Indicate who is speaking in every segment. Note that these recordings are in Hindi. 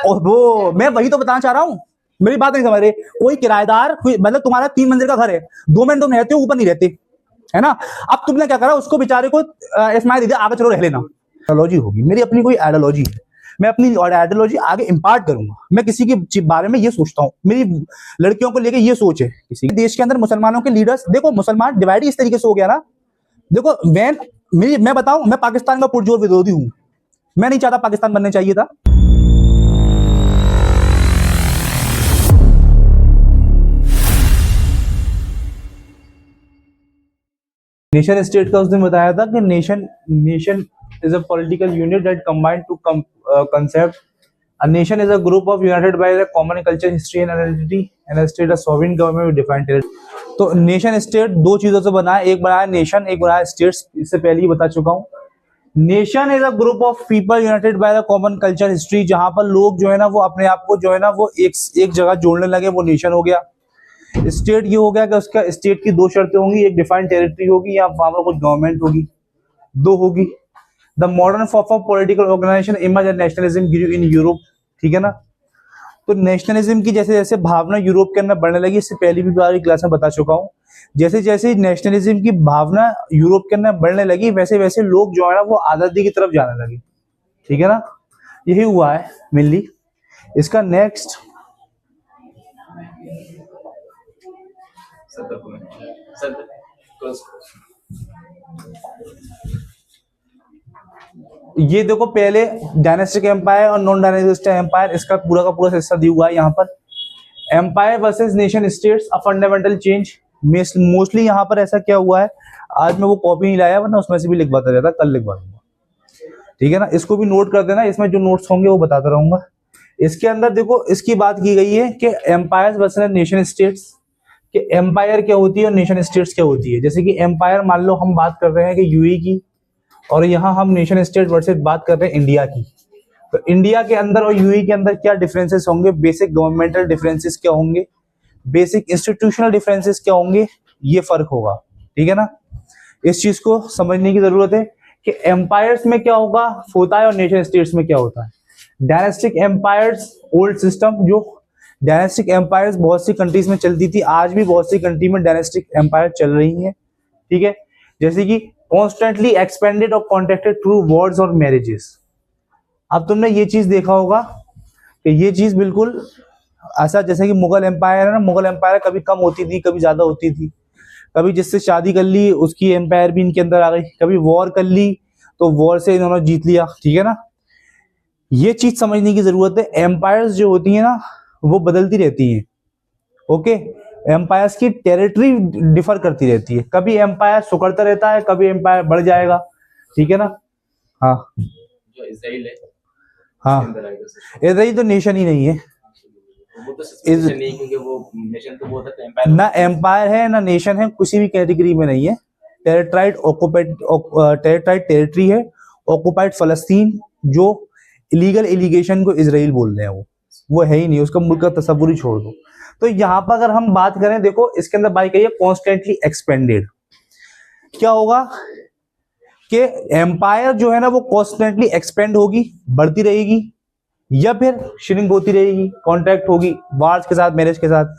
Speaker 1: और वो मैं वही तो बताना चाह रहा हूँ, मेरी बात नहीं समझ रहे। कोई किराएदार मतलब तुम्हारा 3 मंजिल का घर है, 2 में तुम रहते हो, ऊपर नहीं रहते, है ना। अब तुमने क्या करा, उसको बेचारे को स्माइल दे दिया, आगे चलो रह लेना। आइडियोलॉजी होगी मेरी, अपनी कोई आइडियोलॉजी है, मैं अपनी आइडियोलॉजी आगे इम्पार्ट करूंगा। मैं किसी के बारे में ये सोचता हूँ, मेरी लड़कियों को लेके ये सोच है। किसी देश के अंदर मुसलमानों के लीडर्स, देखो मुसलमान डिवाइड इस तरीके से हो गया ना। देखो मैं बताऊं, मैं पाकिस्तान का पुरजोर विरोधी हूं, मैं नहीं चाहता पाकिस्तान बनने चाहिए था। नेशन स्टेट का उसने बताया था कि nation is a political unit that combine to concept. A nation is a group of united by a common culture, history and identity, and a state a sovereign government with defined territory. तो नेशन स्टेट दो चीजों से बना है, एक बनाया नेशन, एक बनाया स्टेट्स। इससे पहले ही बता चुका हूँ। Nation is a group of people United by the common culture history, जहां पर लोग जो है ना वो अपने आप को जो है ना वो एक जगह जोड़ने लगे, वो नेशन हो गया। स्टेट ये हो गया कि उसका स्टेट की दो शर्तें होंगी, एक डिफाइंड टेरिटरी होगी या वहां पर कुछ गवर्नमेंट होगी, दो होगी। The modern form of political organisation emerged and nationalism grew in Europe, ठीक है ना। तो नेशनलिज्म की जैसे जैसे भावना यूरोप के अंदर बढ़ने लगी, इससे पहली भी बार क्लास में बता चुका हूँ। जैसे जैसे नेशनलिज्म की भावना यूरोप के अंदर बढ़ने लगी, वैसे वैसे लोग जो है ना वो आजादी की तरफ जाने लगे, ठीक है ना। यही हुआ है मेनली। इसका नेक्स्ट ये देखो, पहले डायनेस्टिक एम्पायर और नॉन डायनेस्टिक एम्पायर, इसका पूरा का पूरा हिस्सा दिया हुआ है यहाँ पर। Empire versus nation states a fundamental change. Mostly यहाँ पर ऐसा क्या हुआ है, आज मैं वो कॉपी नहीं लाया, वरना उसमें से भी लिखवाता रहता, कल लिखवा दूंगा, ठीक है ना। इसको भी नोट कर देना, इसमें जो नोट्स होंगे वो बताता रहूंगा। इसके अंदर देखो इसकी बात की गई है कि एम्पायर वर्सेस नेशन स्टेट्स, कि एम्पायर क्या होती है और नेशन स्टेट्स क्या होती है। जैसे कि एम्पायर मान लो हम बात कर रहे हैं कि यूएई की, और यहाँ हम नेशन स्टेट वर्सेस बात कर रहे हैं इंडिया की। तो इंडिया के अंदर और यूएई के अंदर क्या डिफरेंसेस होंगे, बेसिक गवर्नमेंटल डिफरेंसेस क्या होंगे, बेसिक इंस्टीट्यूशनल डिफरेंसेस क्या होंगे, ये फर्क होगा, ठीक है ना। इस चीज को समझने की जरूरत है कि एम्पायर्स में क्या होता है और नेशन स्टेट्स में क्या होता है। डायनेस्टिक एम्पायर्स ओल्ड सिस्टम, जो डायनेस्टिक एम्पायर्स बहुत सी कंट्रीज में चलती थी, आज भी बहुत सी कंट्री में डायनेस्टिक एम्पायर चल रही है, ठीक है। जैसे कि कॉन्स्टेंटली एक्सपेंडेड और कॉन्ट्रैक्टेड थ्रू वॉर्स और मैरिजेस। अब तुमने ये चीज देखा होगा कि ये चीज बिल्कुल ऐसा, जैसे कि मुगल एम्पायर है ना, मुगल एम्पायर कभी कम होती थी, कभी ज्यादा होती थी, कभी जिससे शादी कर ली उसकी एम्पायर भी इनके अंदर आ गई, कभी वॉर कर ली तो वॉर से इन्होंने जीत लिया, ठीक है ना। ये चीज समझने की जरूरत है। एम्पायर्स जो होती है ना वो बदलती रहती हैं, ओके। एम्पायर्स की टेरिटरी डिफर करती रहती है, कभी एम्पायर सुकड़ता रहता है, कभी एम्पायर बढ़ जाएगा, ठीक है ना। हाँ
Speaker 2: जो इजराइल है,
Speaker 1: हाँ, इजराइल तो नेशन ही नहीं है,
Speaker 2: वो तो नेशन नहीं, क्योंकि वो नेशन तो बहुत है, एम्पायर
Speaker 1: ना एम्पायर है ना नेशन है, किसी भी कैटेगरी में नहीं है। टेरिटराइड टेरिटरी है, ऑक्युपाइड फलस्तीन, जो इलीगल एलिगेशन को इजराइल बोल रहे हैं, वो है ही नहीं, उसका मुल्क का तस्वुर ही छोड़ दो। तो यहाँ पर अगर हम बात करें, देखो इसके अंदर बात करिए कॉन्स्टेंटली एक्सपेंडेड, क्या होगा कि एम्पायर जो है ना वो कॉन्स्टेंटली एक्सपेंड होगी, बढ़ती रहेगी, या फिर श्रिंक होती रहेगी, कॉन्ट्रैक्ट होगी वार्स के साथ, मैरिज के साथ।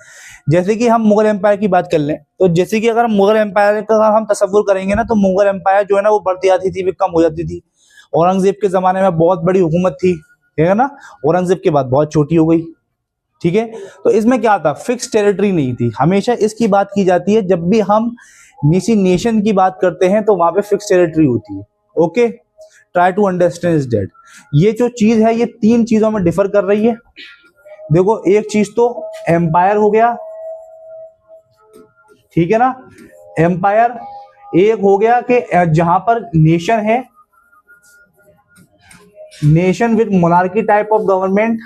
Speaker 1: जैसे कि हम मुगल एम्पायर की बात कर लें, तो जैसे कि अगर हम मुगल एम्पायर का अगर हम तस्वुर करेंगे ना, तो मुगल एम्पायर जो है ना वो बढ़ती जाती थी, फिर कम हो जाती थी। औरंगजेब के जमाने में बहुत बड़ी हुकूमत थी, ठीक है ना, औरंगजेब के बाद बहुत छोटी हो गई, ठीक है। तो इसमें क्या था, फिक्स टेरिटरी नहीं थी। हमेशा इसकी बात की जाती है, जब भी हम किसी नेशन की बात करते हैं तो वहां पे फिक्स टेरिटरी होती है, okay. Try to understand is that. ये जो चीज है ये तीन चीजों में डिफर कर रही है। देखो एक चीज तो एम्पायर हो गया, ठीक है ना, एम्पायर। एक हो गया कि जहां पर नेशन है, nation with monarchy type of government,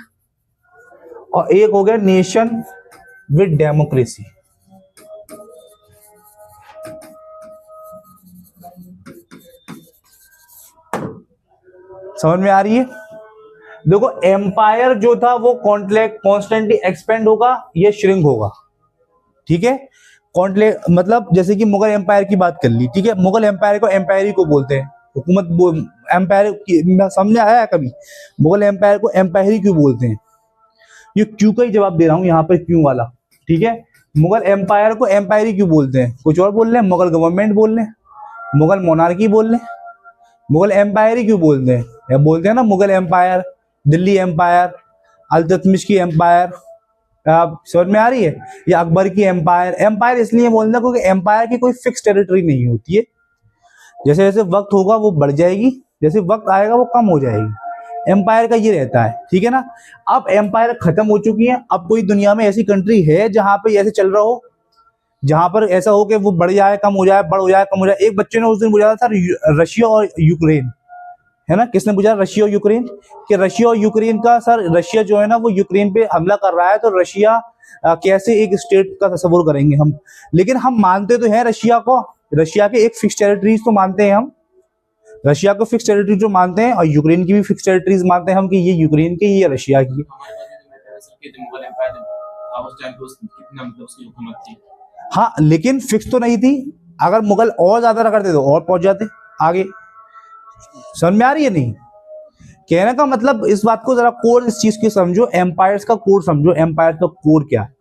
Speaker 1: और एक हो गया नेशन विद डेमोक्रेसी। समझ में आ रही है। देखो एम्पायर जो था वो कॉन्स्टेंटली एक्सपेंड होगा, ये श्रिंक होगा, ठीक है। मतलब जैसे कि मुगल एम्पायर की बात कर ली, ठीक है, मुगल एम्पायर को एम्पायर ही को बोलते हैं, हुकूमत एम्पायर समझ में आया है कभी? मुगल एम्पायर को एम्पायर ही क्यों बोलते हैं? ये क्यों का ही जवाब दे रहा हूँ यहाँ पे, क्यों वाला, ठीक है। मुगल एम्पायर को एम्पायर ही क्यों बोलते हैं? कुछ और बोल रहे हैं, मुगल गवर्नमेंट बोल रहे हैं, मुगल मोनार्की बोल रहे हैं, मुगल एम्पायर ही क्यों बोलते हैं? या बोलते हैं ना मुगल एम्पायर, दिल्ली एम्पायर, अल्ततमिश की एम्पायर, समझ में आ रही है? या अकबर की एम्पायर। एम्पायर इसलिए बोलते हैं क्योंकि एम्पायर की कोई फिक्स टेरिटरी नहीं होती है, जैसे जैसे वक्त होगा वो बढ़ जाएगी, जैसे वक्त आएगा वो कम हो जाएगी। एम्पायर का ये रहता है, ठीक है ना। अब एम्पायर खत्म हो चुकी है, अब कोई दुनिया में ऐसी कंट्री है जहां पे ऐसे चल रहा हो, जहां पर ऐसा हो कि वो बढ़ जाए कम हो जाए, बढ़ हो जाए कम हो जाए? एक बच्चे ने उस दिन पूछा था सर रशिया और यूक्रेन, है ना, किसने पूछा? रशिया और यूक्रेन, कि रशिया और यूक्रेन का, सर रशिया जो है ना वो यूक्रेन पे हमला कर रहा है, तो रशिया कैसे एक स्टेट का तस्वुर करेंगे हम? लेकिन हम मानते तो हैं रशिया को, रशिया के एक फिक्स टेरिटरीज तो मानते हैं हम, रशिया को फिक्स टेरिटरी जो मानते हैं, और यूक्रेन की भी फिक्स टेरिटरीज मानते हैं हम कि ये यूक्रेन की, ये रशिया की।
Speaker 2: मुगल एम्पायर था उस टाइम पे, कितना मतलब उसकी हुकूमत थी।
Speaker 1: हाँ, लेकिन फिक्स तो नहीं थी। अगर मुगल और ज्यादा करते तो और पहुंच जाते आगे। समझ में आ रही है नहीं? कहने का मतलब इस बात को जरा कोर इस चीज की समझो, एम्पायर्स का कोर समझो, एम्पायर का कोर क्या है,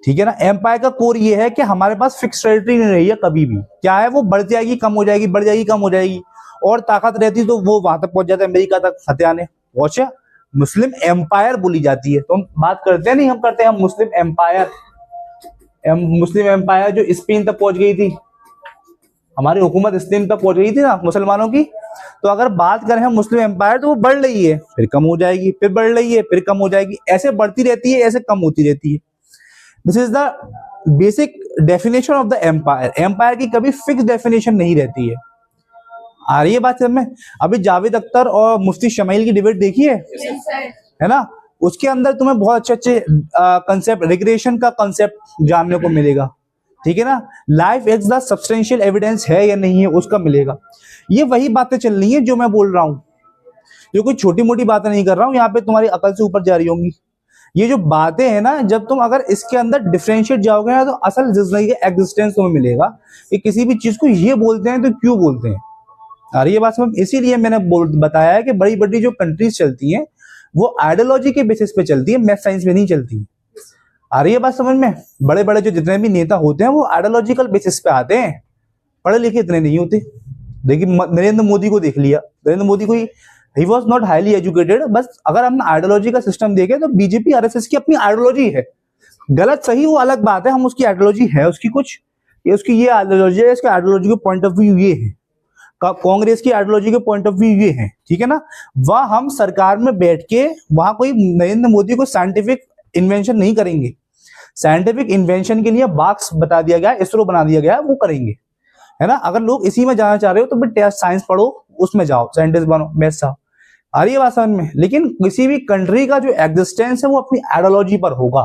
Speaker 1: ठीक है ना। एम्पायर का कोर ये है कि हमारे पास फिक्स टेरिटरी नहीं रही है कभी भी। क्या है? वो बढ़ जाएगी कम हो जाएगी, बढ़ जाएगी कम हो जाएगी, और ताकत रहती तो वो वहां तक पहुंच जाता है, अमेरिका तक हथियाने पहुंचे। मुस्लिम एम्पायर बोली जाती है। तो हम बात करते हैं नहीं, हम करते हैं हम मुस्लिम एम्पायर। मुस्लिम एम्पायर जो स्पेन तक पहुंच गई थी, हमारी हुकूमत स्पेन तक पहुंच गई थी ना मुसलमानों की। तो अगर बात करें हम मुस्लिम एम्पायर, तो वो बढ़ रही है फिर कम हो जाएगी, फिर बढ़ रही है फिर कम हो जाएगी, ऐसे बढ़ती रहती है, ऐसे कम होती रहती है। This is the basic definition of the empire. Empire की कभी फिक्स डेफिनेशन नहीं रहती है। आ रही है बात समझ में? अभी जावेद अख्तर और मुफ्ती शमील की डिबेट देखी है ना? उसके अंदर तुम्हें बहुत अच्छे अच्छे कंसेप्ट, रिग्रेशन का कंसेप्ट जानने को मिलेगा, ठीक है ना। Life is the substantial evidence है या नहीं है, उसका मिलेगा। ये वही बातें चल रही है जो मैं बोल रहा हूं, जो कोई छोटी मोटी बातें नहीं कर रहा हूं, यहाँ पे तुम्हारी अकल से ऊपर जा रही होंगी। ये जो बातें हैं ना, जब तुम अगर इसके अंदर डिफरेंशिएट जाओगे ना, तो असल जिंदगी का एग्जिस्टेंस तुम्हें मिलेगा कि किसी भी चीज को ये बोलते हैं तो क्यों बोलते हैं। आ रही है बात समझ? इसीलिए मैंने बताया है कि बड़ी बड़ी जो कंट्रीज चलती हैं वो आइडियोलॉजी के बेसिस पे चलती है, मैथ साइंस में नहीं चलती। आ रही है बात समझ में? बड़े बड़े जो जितने भी नेता होते हैं वो आइडियोलॉजिकल बेसिस पे आते हैं, पढ़े लिखे इतने नहीं होते। देखिए नरेंद्र मोदी को देख लिया, नरेंद्र मोदी को he was not highly educated. बस अगर हम आइडियोलॉजी का सिस्टम देखें तो बीजेपी आरएसएस की अपनी आइडियोलॉजी है, गलत सही वो अलग बात है, हम उसकी आइडियोलॉजी है उसकी कुछ, ये उसकी ये आइडियोलॉजी है, इसके आइडियोलॉजी के पॉइंट ऑफ व्यू ये है, कांग्रेस की आइडियोलॉजी के पॉइंट ऑफ व्यू ये है, ठीक है ना। वह हम सरकार में बैठ के वहां कोई नरेंद्र मोदी को साइंटिफिक इन्वेंशन नहीं करेंगे। साइंटिफिक इन्वेंशन के लिए बॉक्स बता दिया गया, इसरो बना दिया गया, वो करेंगे, है ना। अगर लोग इसी में जाना चाह रहे हो तो फिर टेस्ट साइंस पढ़ो, उसमें जाओ, साइंटिस्ट बनो, मैथ साहब। आ रही है बात समझ में? लेकिन किसी भी कंट्री का जो एग्जिस्टेंस है वो अपनी आइडियोलॉजी पर होगा।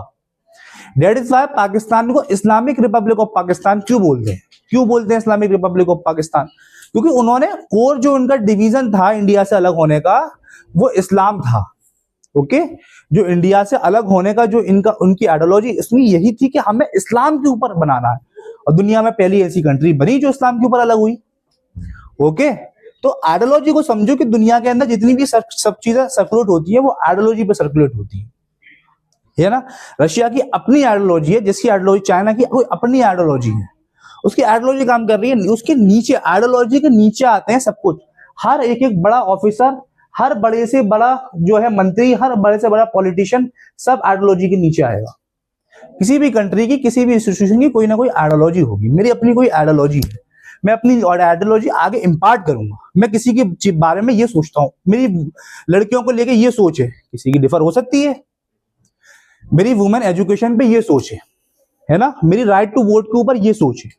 Speaker 1: दैट इज व्हाई पाकिस्तान को इस्लामिक रिपब्लिक ऑफ पाकिस्तान क्यों बोलते हैं? क्यों बोलते हैं इस्लामिक रिपब्लिक ऑफ पाकिस्तान? क्योंकि उन्होंने कोर जो उनका डिवीजन था इंडिया से अलग होने का, वो इस्लाम था। ओके, जो इंडिया से अलग होने का जो इनका उनकी आइडियोलॉजी इसमें यही थी कि हमें इस्लाम के ऊपर बनाना है, और दुनिया में पहली ऐसी कंट्री बनी जो इस्लाम के ऊपर अलग हुई। ओके, तो आइडियोलॉजी को समझो कि दुनिया के अंदर जितनी भी सब चीजें सर्कुलेट होती है वो आइडियोलॉजी पे सर्कुलेट होती है ना। रशिया की अपनी आइडियोलॉजी है, जिसकी आइडियोलॉजी, चाइना की अपनी आइडियोलॉजी है, उसकी आइडियोलॉजी काम कर रही है। उसके नीचे, आइडियोलॉजी के नीचे आते हैं सब कुछ, हर एक एक बड़ा ऑफिसर, हर बड़े से बड़ा जो है मंत्री, हर बड़े से बड़ा पॉलिटिशियन, सब आइडियोलॉजी के नीचे आएगा। किसी भी कंट्री की, किसी भी इंस्टीट्यूशन की कोई ना कोई आइडियोलॉजी होगी। मेरी अपनी कोई आइडियोलॉजी है, मैं अपनी आइडियोलॉजी आगे इंपार्ट करूंगा। मैं किसी के बारे में ये सोचता हूं, मेरी लड़कियों को लेके ये सोच है, किसी की डिफर हो सकती है। मेरी वुमेन एजुकेशन पे ये सोच है ना। मेरी राइट टू वोट के ऊपर ये सोच है,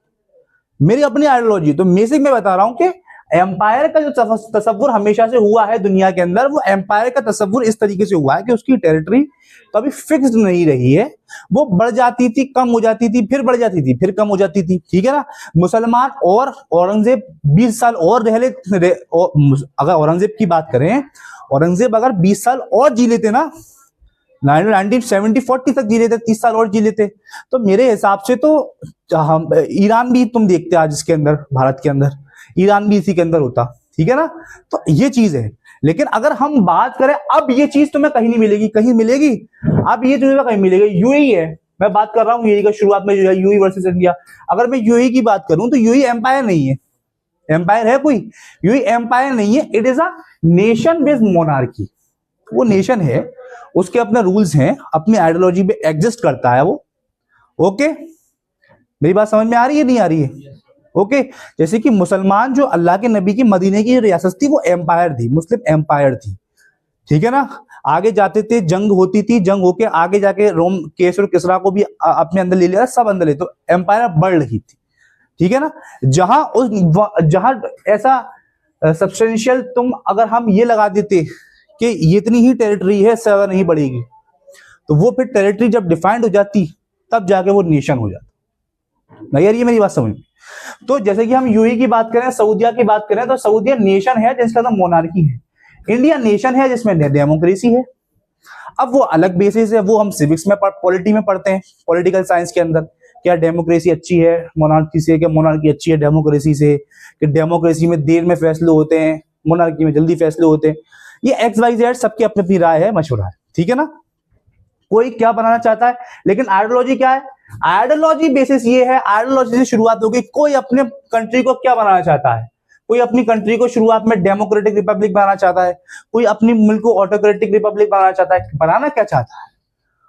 Speaker 1: मेरी अपनी आइडियोलॉजी। तो बेसिक मैं बता रहा हूं कि एम्पायर का जो तस्वुर हमेशा से हुआ है दुनिया के अंदर, वो एम्पायर का तस्वुर इस तरीके से हुआ है कि उसकी टेरिटरी कभी फिक्स नहीं रही है। वो बढ़ जाती थी, कम हो जाती थी, फिर बढ़ जाती थी, फिर कम हो जाती थी, ठीक है ना। मुसलमान और औरंगजेब 20 साल और रह ले, अगर औरंगजेब की बात करें, औरंगजेब अगर 20 साल और जी लेते ना, 1970-40 तक जी लेते, 30 साल और जी लेते, तो मेरे हिसाब से तो हम ईरान भी तुम देखते आज इसके अंदर, भारत के अंदर ईरान भी इसी के अंदर होता, ठीक है ना। तो ये चीज है। लेकिन अगर हम बात करें, अब ये चीज तुम्हें कहीं नहीं मिलेगी, कहीं मिलेगी अब ये तुम्हें कहीं मिलेगी। यूएई है, मैं बात कर रहा हूँ यूएई का, शुरुआत में जो है यूएई वर्सेस इंडिया। अगर मैं यूएई की बात करूं तो यूएई एम्पायर नहीं है। एम्पायर है कोई? यूएई एम्पायर नहीं है। It is a nation based monarchy. वो नेशन है, उसके अपने रूल्स हैं, अपनी आइडियोलॉजी पे एग्जिस्ट करता है वो। ओके, मेरी बात समझ में आ रही है, नहीं आ रही है? ओके, जैसे कि मुसलमान जो अल्लाह के नबी की मदीने की रियासत थी वो एम्पायर थी, मुस्लिम एम्पायर थी, ठीक है ना। आगे जाते थे, जंग होती थी, जंग होके आगे जाके रोम केसर और किसरा को भी अपने अंदर ले लिया, सब अंदर ले, तो एम्पायर बढ़ रही थी, ठीक है ना। जहां ऐसा सब्सटेंशियल, तुम अगर हम ये लगा देते कि ये इतनी ही टेरिटरी है, इससे ज्यादा नहीं बढ़ेगी, तो वो फिर टेरिटरी जब डिफाइंड हो जाती तब जाके वो नेशन हो जाता। नहीं यार, ये मेरी बात समझ में। तो जैसे कि हम यूएई की बात करें, सऊदिया की बात करें, तो सऊदिया नेशन है जिसका नाम मोनार्की है। इंडिया नेशन है जिसमें डेमोक्रेसी है। अब वो अलग बेसिस है, वो हम सिविक्स में पॉलिटी में पढ़ते हैं, पॉलिटिकल साइंस के अंदर, क्या डेमोक्रेसी अच्छी है मोनार्की से, क्या मोनार्की अच्छी है डेमोक्रेसी से, कि डेमोक्रेसी में देर में फैसले होते हैं, मोनार्की में जल्दी फैसले होते हैं। ये एक्स वाई जेड सबकी अपनी अपनी राय है, मशवरा है, ठीक है ना। कोई क्या बनाना चाहता है, लेकिन आइडियोलॉजी क्या है? आइडियोलॉजी बेसिस ये है, आइडियोलॉजी से शुरुआत होगी। कोई अपने कंट्री को क्या बनाना चाहता है? कोई अपनी कंट्री को शुरुआत में डेमोक्रेटिक रिपब्लिक बनाना चाहता है, कोई अपनी मुल्क को ऑटोक्रेटिक रिपब्लिक बनाना चाहता है। बनाना क्या चाहता है?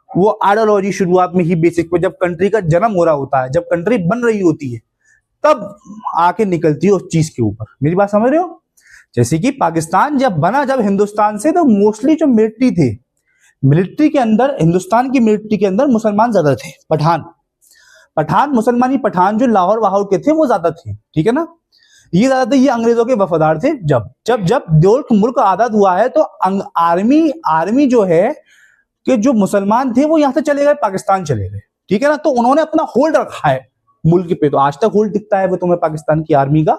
Speaker 1: वो आइडियोलॉजी शुरुआत में ही बेसिक पे, जब कंट्री का जन्म हो रहा होता है, जब कंट्री बन रही होती है, तब आके निकलती है उस चीज के ऊपर। मेरी बात समझ रहे हो? जैसे कि पाकिस्तान जब बना, जब हिंदुस्तान से, तो मोस्टली जो मिलिट्री थे, मिलिट्री के अंदर, हिंदुस्तान की मिलिट्री के अंदर मुसलमान ज्यादा थे, पठान मुसलमानी पठान जो लाहौर वाहौर के थे वो ज्यादा थे, ठीक है ना। ये ज्यादा थे, ये अंग्रेजों के वफादार थे। जब जब जब मुल्क आजाद हुआ है, तो आर्मी जो है कि जो मुसलमान थे वो यहां से चले गए, पाकिस्तान चले गए, ठीक है ना। तो उन्होंने अपना होल्ड रखा है मुल्क पे, तो आज तक होल्ड दिखता है वो तुम्हें पाकिस्तान की आर्मी का,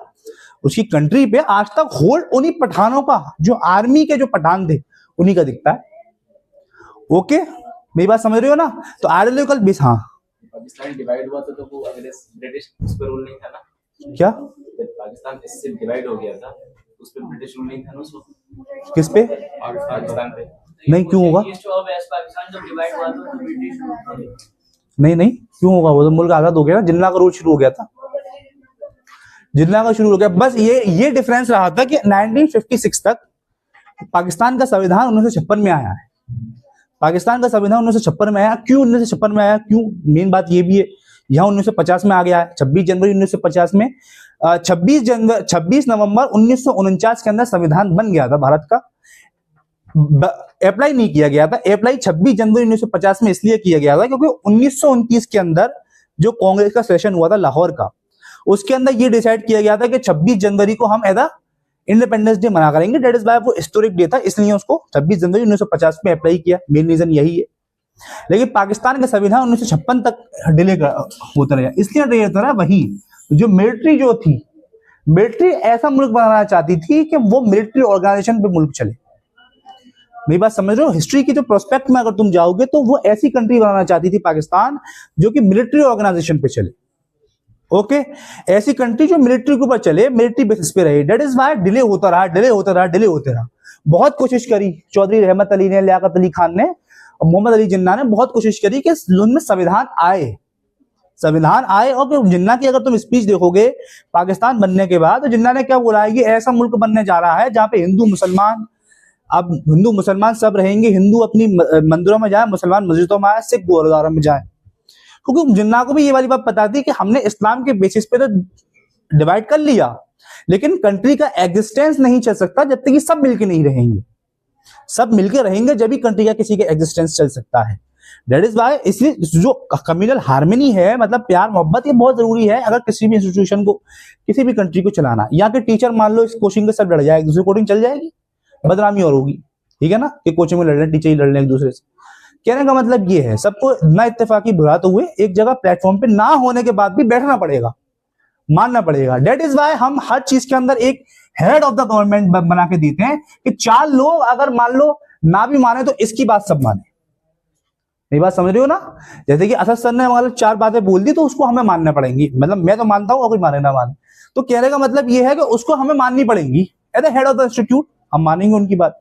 Speaker 1: उसकी कंट्री पे आज तक होल्ड उन्हीं पठानों का, जो आर्मी के जो पठान थे उन्हीं का दिखता है। ओके, मेरी बात समझ रहे हो ना। तो आइडियोलॉजिकल बेस, हाँ।
Speaker 2: पाकिस्तान डिवाइड हुआ था तो वो ब्रिटिश उस पर रूल नहीं था ना?
Speaker 1: क्या?
Speaker 2: जब पाकिस्तान इससे डिवाइड हो गया था, उस पर ब्रिटिश रूल नहीं था ना उस वक्त?
Speaker 1: किस पे?
Speaker 2: पाकिस्तान पे
Speaker 1: नहीं, क्यों होगा?
Speaker 2: पाकिस्तान जब डिवाइड हुआ था तो ब्रिटिश रूल था।
Speaker 1: नहीं, क्यों होगा? वो तो मुल्क आजाद हो गया ना, जिन्ना का रूल शुरू हो गया था, जिन्ना का शुरू हो गया। बस ये डिफरेंस रहा था कि 1956 तक पाकिस्तान का संविधान 1956 में आया है। पाकिस्तान का संविधान 1956 में आया। क्यों 1956 में आया? क्यों? मेन बात ये भी है, यहाँ 1950 में आ गया है, 26 जनवरी 1950 में, 26 नवंबर 1949 के अंदर संविधान बन गया था भारत का। अप्लाई नहीं किया गया था, अप्लाई 26 जनवरी 1950 में इसलिए किया गया था क्योंकि 1929 के अंदर जो कांग्रेस का सेशन हुआ था लाहौर का, उसके अंदर ये डिसाइड किया गया था कि 26 जनवरी को हम एज इंडिपेंडेंस डे मना करेंगे। डेट इज वाई वो हिस्टोरिक डे था, इसलिए उसको 26 जनवरी 1950 में अप्लाई किया। मेन रीजन यही है। लेकिन पाकिस्तान का संविधान 1956 तक डिले होता रहा, इसलिए डिले होता रहा। वही जो मिलिट्री जो थी, मिलिट्री ऐसा मुल्क बनाना चाहती थी कि वो मिलिट्री ऑर्गेनाइजेशन पे मुल्क चले। मेरी बात समझ रहे हो? हिस्ट्री की जो प्रोस्पेक्ट में अगर तुम जाओगे तो वो ऐसी कंट्री बनाना चाहती थी पाकिस्तान, जो कि मिलिट्री ऑर्गेनाइजेशन पे चले। ओके, ऐसी कंट्री जो मिलिट्री के ऊपर चले, मिलिट्री बेसिस पे रहे। दैट इज वाई डिले होता रहा। बहुत कोशिश करी चौधरी रहमत अली ने, लियाकत अली खान ने और मोहम्मद अली जिन्ना ने बहुत कोशिश करी कि उनमें संविधान आए। और जिन्ना की अगर तुम स्पीच देखोगे पाकिस्तान बनने के बाद, तो जिन्ना ने क्या बोला है कि ऐसा मुल्क बनने जा रहा है जहां पे हिंदू मुसलमान सब रहेंगे। हिंदू अपनी मंदिरों में जाए, मुसलमान मस्जिदों में आए, सिख गुरुद्वारों में जाए। क्योंकि जिन्ना को भी ये वाली बात पता थी कि हमने इस्लाम के बेसिस पे तो डिवाइड कर लिया, लेकिन कंट्री का एग्जिस्टेंस नहीं चल सकता जब तक कि सब मिलके नहीं रहेंगे। सब मिलके रहेंगे जब भी कंट्री का किसी का एग्जिस्टेंस चल सकता है। दैट इज वाई, इसलिए जो कम्युनल हार्मनी है, मतलब प्यार मोहब्बत, ये बहुत जरूरी है अगर किसी भी इंस्टीट्यूशन को, किसी भी कंट्री को चलाना। यहाँ के टीचर मान लो इस कोचिंग के सब लड़ जाए, दूसरी कोचिंग चल जाएगी, बदनामी और होगी, ठीक है ना। कि कोचिंग में लड़ रहे, टीचर ही लड़ रहे एक दूसरे से। कहने का मतलब ये है, सबको ना इत्तेफाकी बुराते हुए एक जगह प्लेटफॉर्म पे ना होने के बाद भी बैठना पड़ेगा, मानना पड़ेगा। दैट इज वाई हम हर चीज के अंदर एक हेड ऑफ द गवर्नमेंट बना के देते हैं कि 4 लोग अगर मान लो ना भी माने तो इसकी बात सब माने। मेरी बात समझ रही हो ना? जैसे कि असद सर ने मतलब 4 बातें बोल दी तो उसको हमें मानना पड़ेंगी। मतलब मैं तो मानता हूं और कोई माने ना माने, तो कहने का मतलब ये है कि उसको हमें माननी पड़ेंगी, at the head of the institute, हम मानेंगे उनकी बात,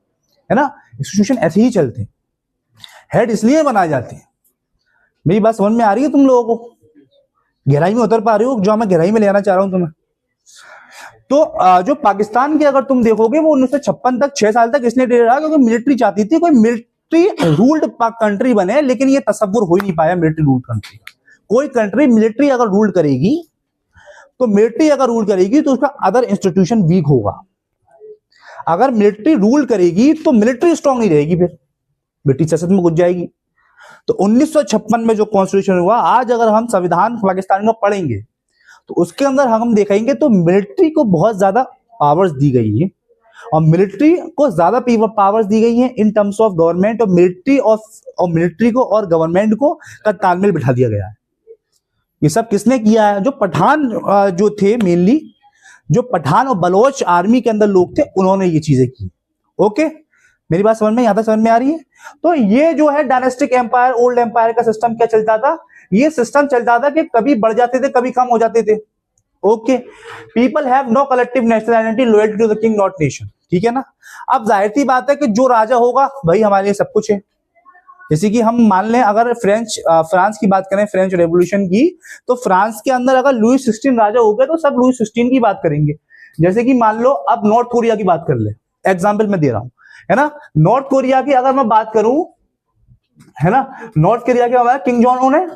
Speaker 1: है ना। इंस्टीट्यूशन ऐसे ही चलते हैं, हेड इसलिए बनाए जाते हैं। मेरी बात समझ में आ रही है तुम लोगों को? गहराई में उतर पा रहे हो जो मैं गहराई में ले आना चाह रहा हूं तुम्हें? तो जो पाकिस्तान की अगर तुम देखोगे, वो 1956 तक 6 साल तक इसलिए डे रहा क्योंकि मिलिट्री चाहती थी कोई मिलिट्री रूल्ड कंट्री बने, लेकिन ये तसव्वुर हो ही नहीं पाया मिलिट्री रूल्ड कंट्री। कोई कंट्री मिलिट्री अगर रूल करेगी तो मिलिट्री अगर रूल करेगी तो उसका अदर इंस्टीट्यूशन वीक होगा। अगर मिलिट्री रूल करेगी तो मिलिट्री स्ट्रांग नहीं रहेगी, फिर मिलिट्री सियासत में घुस जाएगी। तो 1956 में जो कॉन्स्टिट्यूशन हुआ, आज अगर हम संविधान पाकिस्तान का पढ़ेंगे तो उसके अंदर हम देखेंगे तो मिलिट्री को बहुत ज्यादा पावर्स दी गई है, और मिलिट्री को ज्यादा पावर्स दी गई है इन टर्म्स ऑफ गवर्नमेंट, और मिलिट्री को और गवर्नमेंट को का तालमेल बिठा दिया गया है। ये सब किसने किया है? जो पठान जो थे, मेनली जो पठान और बलोच आर्मी के अंदर लोग थे, उन्होंने ये चीजें की। ओके, मेरी बात समझ में यहां तक समझ में आ रही है? तो ये जो है डायनेस्टिक एम्पायर, ओल्ड एम्पायर का सिस्टम क्या चलता था? ये सिस्टम चलता था कि कभी बढ़ जाते थे, कभी कम हो जाते थे। Okay, people have no collective national identity, loyalty to the king not nation, ठीक है ना। अब जाहिर सी बात है कि जो राजा होगा वही हमारे लिए सब कुछ है। जैसे कि हम मान लें, अगर फ्रांस की बात करें, फ्रेंच रेवोल्यूशन की, तो फ्रांस के अंदर अगर लुई 16 राजा हो गए तो सब लुई 16 की बात करेंगे। जैसे कि मान लो अब नॉर्थ कोरिया की बात कर ले, एग्जाम्पल मैं दे रहा हूं, है ना। नॉर्थ कोरिया की अगर मैं बात करूं, है ना, नॉर्थ कोरिया के हमारा किंग जॉन उन है,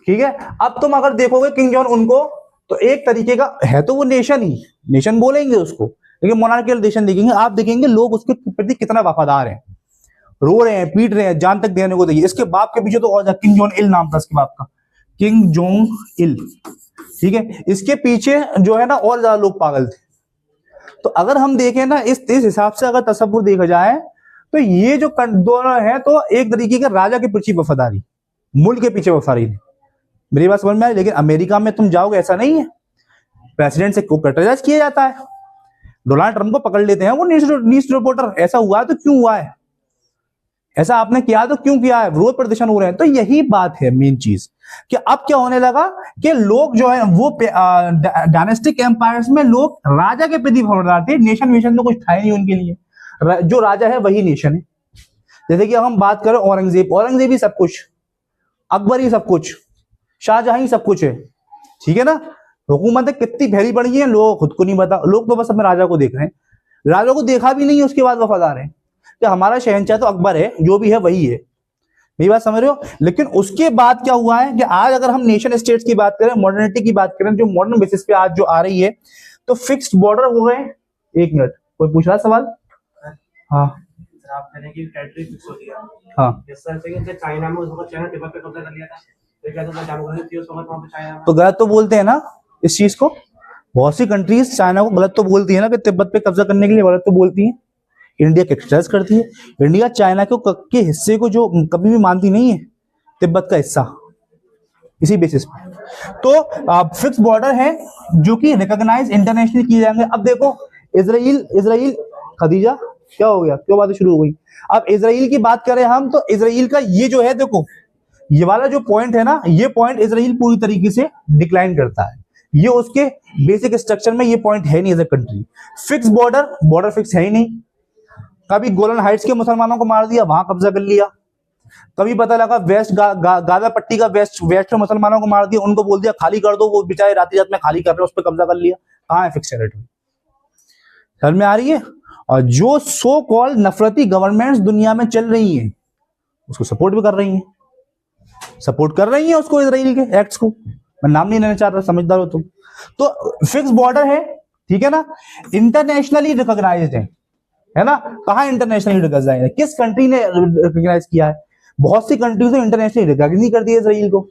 Speaker 1: ठीक है। अब तुम अगर देखोगे किंग जॉन उनको, तो एक तरीके का है तो वो नेशन ही, नेशन बोलेंगे उसको, लेकिन मोनार्कियल नेशन देखेंगे, आप देखेंगे लोग उसके प्रति कितना वफादार हैं, रो रहे हैं, पीट रहे हैं, जान तक देने को देखिए। इसके बाप के पीछे तो और किंग जॉन इल नाम था इसके बाप का, किंग जोंग इल, ठीक है। इसके पीछे जो है ना और ज्यादा लोग पागल थे। तो अगर हम देखें ना, इस हिसाब से अगर तसव्वुर देखा जाए, तो ये जो दोनों है तो एक तरीके के राजा के पीछे वफादारी, मुल्क के पीछे वफादारी। मेरी बात समझ में आई? लेकिन अमेरिका में तुम जाओगे, ऐसा नहीं है, प्रेसिडेंट से क्रिटिसाइज किया जाता है, डोनाल्ड ट्रंप को पकड़ लेते हैं वो न्यूज रिपोर्टर, ऐसा हुआ है तो क्यों हुआ है, ऐसा आपने किया तो क्यों किया है, विरोध प्रदर्शन हो रहे हैं। तो यही बात है मेन चीज, कि अब क्या होने लगा कि लोग जो है वो डायनेस्टिक एम्पायर्स में लोग राजा के प्रति वफादार थे, नेशन वेशन तो कुछ था ही नहीं उनके लिए, जो राजा है वही नेशन है। जैसे कि हम बात करें औरंगजेब, औरंगजेब ही सब कुछ, अकबर ही सब कुछ, शाहजहां ही सब कुछ है, ठीक है ना। हुकूमतें कितनी फैली पड़ी है, लोग खुद को नहीं पता, लोग तो बस अपने राजा को देख रहे हैं, राजा को देखा भी नहीं, उसके बाद वफादार है कि हमारा शहंशाह तो अकबर है, जो भी है वही है। मेरी बात समझ रहे हो? लेकिन उसके बाद क्या हुआ है कि आज अगर हम नेशन स्टेट्स की बात करें, मॉडर्निटी की बात करें, जो मॉडर्न बेसिस पे आज जो आ रही है, तो फिक्स्ड बॉर्डर हो गए। एक मिनट, कोई पूछ रहा सवाल? हाँ,
Speaker 3: आप कहने की टेरिटरी फिक्स हो गया।
Speaker 1: हाँ,
Speaker 3: इस तरह से कि चाइना में उस वक्त चाइना तिब्बत पे कब्जा कर लिया था, तो क्या तो डेमोक्रेसी थी उस वक्त वहां पे चाइना में।
Speaker 1: तो गलत तो बोलते हैं ना इस चीज को, बहुत सी कंट्रीज चाइना को गलत तो बोलती है ना कि तिब्बत पे कब्जा करने के लिए, गलत तो बोलती है। इंडिया क्रिटिसाइज करती है, इंडिया चाइना के हिस्से को जो कभी भी मानती नहीं है, तिब्बत का हिस्सा, इसी बेसिस पे। तो फिक्स बॉर्डर है जो कि रिकॉग्नाइज इंटरनेशनली किए जाएंगे। अब देखो इजराइल खदीजा क्या हो गया, क्यों बातें शुरू हो गई? अब इजराइल की बात करें हम, तो इजराइल का ये जो है, देखो ये वाला जो पॉइंट है ना, ये पॉइंट इजराइल पूरी तरीके से डिक्लाइन करता है, ये उसके बेसिक स्ट्रक्चर में ये पॉइंट है नहीं as a country. Fix border fix है ही नहीं। कभी गोलन हाइट्स के मुसलमानों को मार दिया, वहां कब्जा कर लिया, कभी पता लगा वेस्ट गाजा पट्टी का वेस्ट में मुसलमानों को मार दिया, उनको बोल दिया खाली कर दो, वो बेचारे रात में खाली कर रहे हैं, उस पर कब्जा कर लिया। कहाँ है फिक्स टेरिटरी? समझ में आ रही है? और जो सो कॉल नफरती गवर्नमेंट्स दुनिया में चल रही हैं, उसको सपोर्ट भी कर रही हैं, उसको, इजराइल के एक्ट्स को। मैं नाम नहीं लेना चाह रहा, समझदार हो तुम। तो फिक्स बॉर्डर है, ठीक है ना, इंटरनेशनली रिकॉग्नाइज्ड है ना। कहा इंटरनेशनली रिकॉग्नाइज्ड है? किस कंट्री ने रिकॉग्नाइज किया है? बहुत सी कंट्रीज ने इंटरनेशनली रिकॉग्नाइज नहीं कर दिया इजराइल को।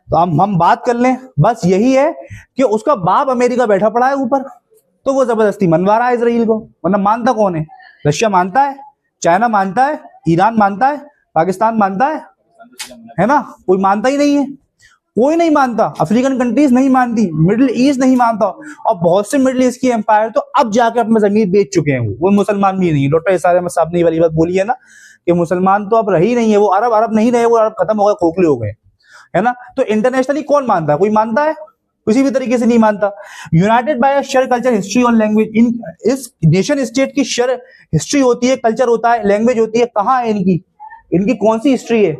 Speaker 1: तो हम बात कर लें, बस यही है कि उसका बाप अमेरिका बैठा पड़ा है ऊपर, तो वो जबरदस्ती मनवा रहा है इजराइल को, वरना मानता कौन है? रशिया मानता है, चाइना मानता है, ईरान मानता है, पाकिस्तान मानता है ना? कोई मानता ही नहीं है, कोई नहीं मानता। अफ्रीकन कंट्रीज नहीं मानती, मिडिल ईस्ट नहीं मानता, और बहुत से मिडिल ईस्ट की एम्पायर तो अब जाके अपना जमीन बेच चुके हैं, वो मुसलमान भी नहीं है। डॉक्टर इसार अहमद साहब ने वाली बात बोली है ना कि मुसलमान तो अब रही नहीं है, वो अरब नहीं रहे, वो अरब खत्म हो गए, खोखले हो गए, है ना। तो इंटरनेशनली कौन मानता है? कोई मानता है? किसी भी तरीके से नहीं मानता। United by a share culture, history और लैंग्वेज। इन इस नेशन स्टेट की शेयर हिस्ट्री होती है, कल्चर होता है, लैंग्वेज होती है। कहाँ है इनकी कौन सी हिस्ट्री है?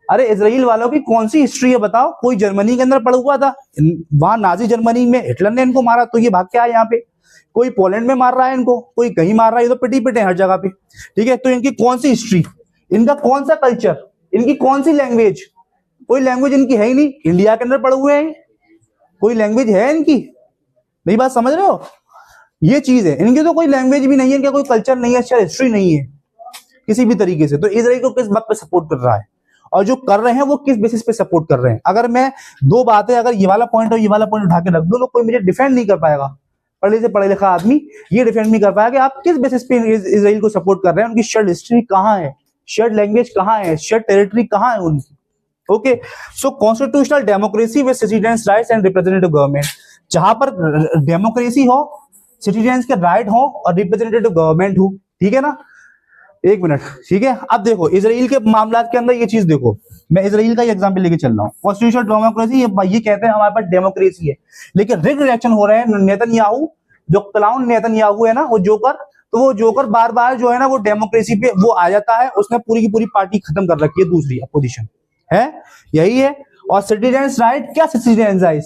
Speaker 1: अरे इजराइल वालों की कौन सी हिस्ट्री है बताओ? कोई जर्मनी के अंदर पड़ा हुआ था, वहां नाजी जर्मनी में हिटलर ने इनको मारा तो ये भाग के आए यहाँ पे। कोई पोलैंड में मार रहा है इनको, कोई कहीं मार रहा है, ये तो पिटी पिटे हर जगह पे। ठीक है, तो इनकी कौन सी हिस्ट्री, इनका कौन सा कल्चर, इनकी कौन सी लैंग्वेज? कोई लैंग्वेज इनकी है ही नहीं। इंडिया के अंदर पड़े हुए हैं, कोई लैंग्वेज है इनकी? मेरी बात समझ रहे हो? ये चीज है, इनकी तो कोई लैंग्वेज भी नहीं है, इनका कोई कल्चर नहीं है, अच्छा हिस्ट्री नहीं है किसी भी तरीके से। तो इजराइल को किस बात पे सपोर्ट कर रहा है और जो कर रहे हैं वो किस बेसिस पे सपोर्ट कर रहे हैं? अगर मैं दो बातें, अगर ये वाला पॉइंट और ये वाला पॉइंट उठा के रख दूं तो कोई मुझे डिफेंड नहीं कर पाएगा। पढ़े से पढ़े लिखा आदमी ये डिफेंड नहीं कर पाएगा कि आप किस बेसिस पे इजराइल को सपोर्ट कर रहे हैं, उनकी शेयर्ड हिस्ट्री कहाँ है, शेयर्ड लैंग्वेज कहाँ है, शेयर्ड टेरिटरी कहाँ है उनकी। Okay, so constitutional democracy with citizens rights and representative government, जहां पर डेमोक्रेसी हो, सिटीजन्स के राइट हो और रिप्रेजेंटेटिव गवर्नमेंट हो। ठीक है ना, एक मिनट। ठीक है, अब देखो इजराइल के मामला के अंदर ये चीज देखो, मैं इजराइल का एग्जांपल लेके चल रहा हूँ। कॉन्स्टिट्यूशनल डेमोक्रेसी, ये कहते हैं हमारे पास डेमोक्रेसी है, लेकिन रिग रिएक्शन हो रहे हैं। नेतन्याहू, जो क्लाउन नेतन्याहू है ना, वो जोकर, तो वो जोकर बार बार जो है ना वो डेमोक्रेसी पे वो आ जाता है। उसने पूरी की पूरी पार्टी खत्म कर रखी है, दूसरी अपोजिशन है, यही है। और सिटीजन्स राइट, क्या सिटीजन्स राइट?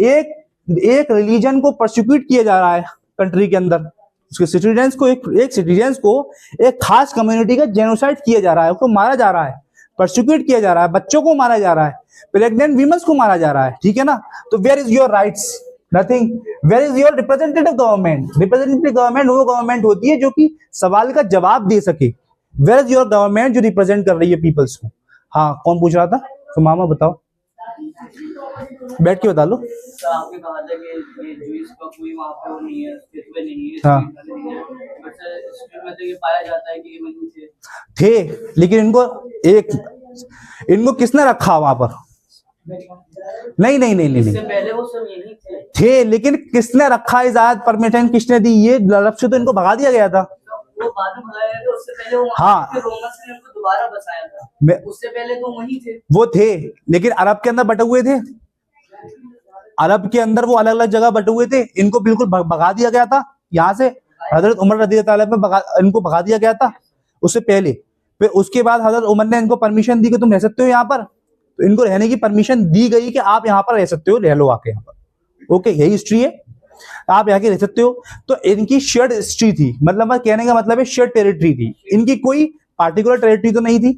Speaker 1: एक रिलीजन को प्रोसिक्यूट किया जा रहा है कंट्री के अंदर, उसके सिटीजन्स को, एक सिटीजन्स को एक खास कम्युनिटी का जेनोसाइड किया जा रहा है, उसको मारा जा रहा है, प्रोसिक्यूट किया जा रहा है, बच्चों को मारा जा रहा है, प्रेग्नेंट वीमेंस को मारा जा रहा है। ठीक है ना, तो where is your rights? Nothing. Where is your representative government? Representative government वो गवर्नमेंट होती है जो कि सवाल का जवाब दे सके। वेयर इज योर गवर्नमेंट जो रिप्रेजेंट कर रही है पीपल्स को? हाँ, कौन पूछ रहा था? तो मामा बताओ, बैठ के बता लो।
Speaker 4: आपने कहा था कि ये ज्यूस का कोई वहाँ पे वो नहीं है, अस्तित्व नहीं है,
Speaker 1: हाँ,
Speaker 4: बट स्क्रिप्ट में तो ये पाया जाता है कि ये वहीं
Speaker 1: थे, लेकिन इनको किसने रखा वहां पर? नहीं नहीं नहीं नहीं,
Speaker 4: इससे
Speaker 1: नहीं।
Speaker 4: पहले वो सब यही थे,
Speaker 1: लेकिन किसने रखा? इजाजत परमिशन किसने दी? ये लड़प से तो इनको भगा दिया गया था।
Speaker 4: वो बाद में भगाया था, उससे पहले वो
Speaker 1: हाँ,
Speaker 4: रोमन्स ने उनको दोबारा बसाया था, उससे पहले तो वहीं थे।
Speaker 1: वो थे, लेकिन अरब के अंदर बटे हुए थे, अरब के अंदर वो अलग अलग जगह बटे हुए थे। इनको बिल्कुल भगा दिया गया था यहाँ से, हजरत उमर रज़ी अल्लाह ताला में इनको भगा दिया गया था उससे पहले। फिर उसके बाद हजरत उमर ने इनको परमिशन दी कि तुम रह सकते हो यहाँ पर, तो इनको रहने की परमिशन दी गई कि आप यहाँ पर रह सकते हो, रह लो आके यहाँ पर। ओके, यही हिस्ट्री है, आप यहाँ के रह सकते हो। तो इनकी शेयर्ड हिस्ट्री थी, मतलब कहने का मतलब है शेयर्ड टेरिटरी थी, इनकी कोई पार्टिकुलर टेरिटरी तो नहीं थी।